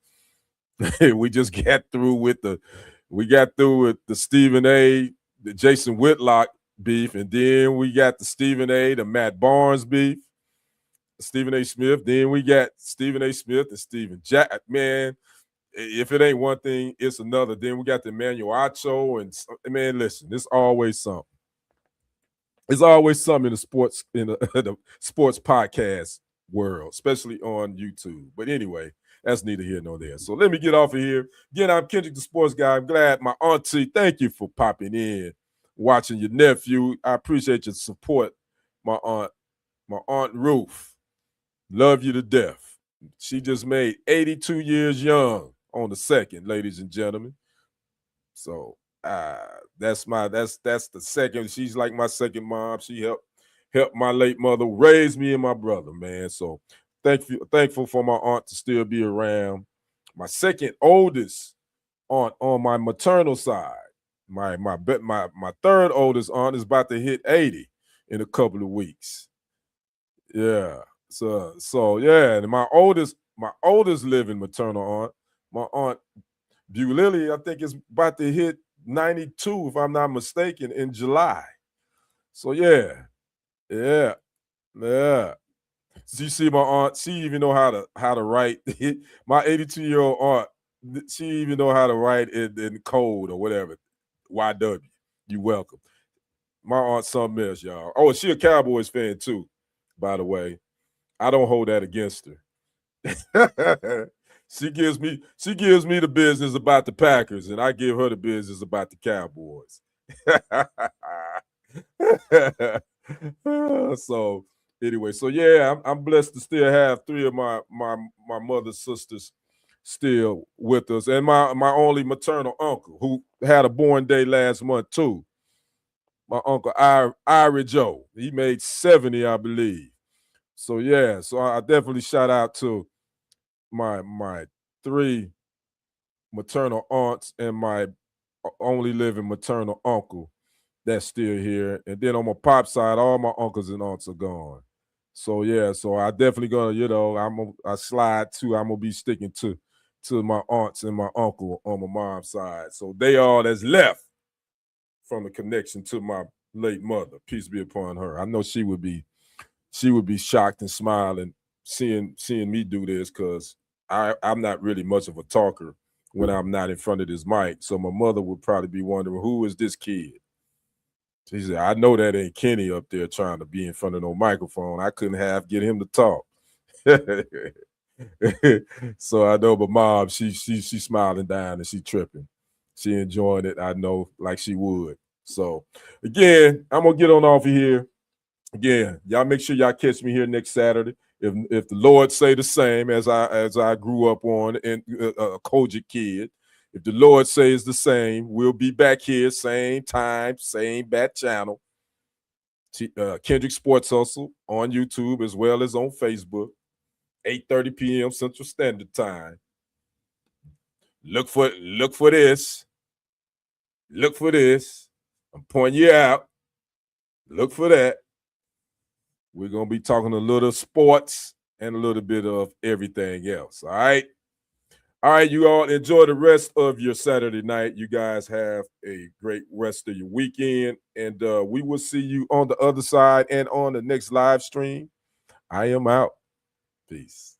we just got through with the Stephen A, the Jason Whitlock beef, and then we got the Stephen A, the Matt Barnes beef, Stephen A. Smith. Then we got Stephen A. Smith and Stephen Jack. Man, if it ain't one thing, it's another. Then we got the Emmanuel Acho, and man, listen, there's always something. There's always something in the sports podcast world, especially on YouTube. But anyway, that's neither here nor there. So let me get off of here. Again, I'm Kendrick, the sports guy. I'm glad my auntie. Thank you for popping in, watching your nephew. I appreciate your support, my aunt Ruth. Love you to death. She just made 82 years young on the 2nd, ladies and gentlemen. So that's the second. She's like my second mom. She helped my late mother raise me and my brother, man. So thankful for my aunt to still be around. My second oldest aunt on my maternal side. My third oldest aunt is about to hit 80 in a couple of weeks. Yeah. So yeah, and my oldest living maternal aunt, my aunt Lily, I think is about to hit 92, if I'm not mistaken, in July. So yeah. So you see my aunt, she even know how to write. My 82-year-old aunt, she even know how to write it in code or whatever. YW. You welcome. My aunt something else, y'all. Oh, she a Cowboys fan too, by the way. I don't hold that against her. She gives me the business about the Packers, and I give her the business about the Cowboys. So anyway, so yeah, I'm blessed to still have three of my mother's sisters still with us, and my only maternal uncle who had a born day last month too. My uncle Ira Joe, he made 70, I believe. So yeah, so I definitely shout out to my three maternal aunts and my only living maternal uncle that's still here. And then on my pop side, all my uncles and aunts are gone. So yeah, so I definitely gonna, I slide too. I'm gonna be sticking to my aunts and my uncle on my mom's side. So they all that's left from the connection to my late mother. Peace be upon her. I know she would be shocked and smiling seeing me do this because I'm not really much of a talker when I'm not in front of this mic. So my mother would probably be wondering, who is this kid? She said, I know that ain't Kenny up there trying to be in front of no microphone. I couldn't get him to talk. So I know, but mom, she smiling down and she tripping. She enjoying it, I know, like she would. So again, I'm gonna get on off of here. Again, y'all make sure y'all catch me here next Saturday. If the Lord say the same as I grew up on and a Kojic kid, if the Lord says the same, we'll be back here, same time, same bat channel. Kendrick Sports Hustle on YouTube as well as on Facebook, 8:30 p.m. Central Standard Time. Look for this. Look for this. I'm pointing you out. Look for that. We're going to be talking a little sports and a little bit of everything else. All right. All right, you all enjoy the rest of your Saturday night. You guys have a great rest of your weekend. And we will see you on the other side and on the next live stream. I am out. Peace.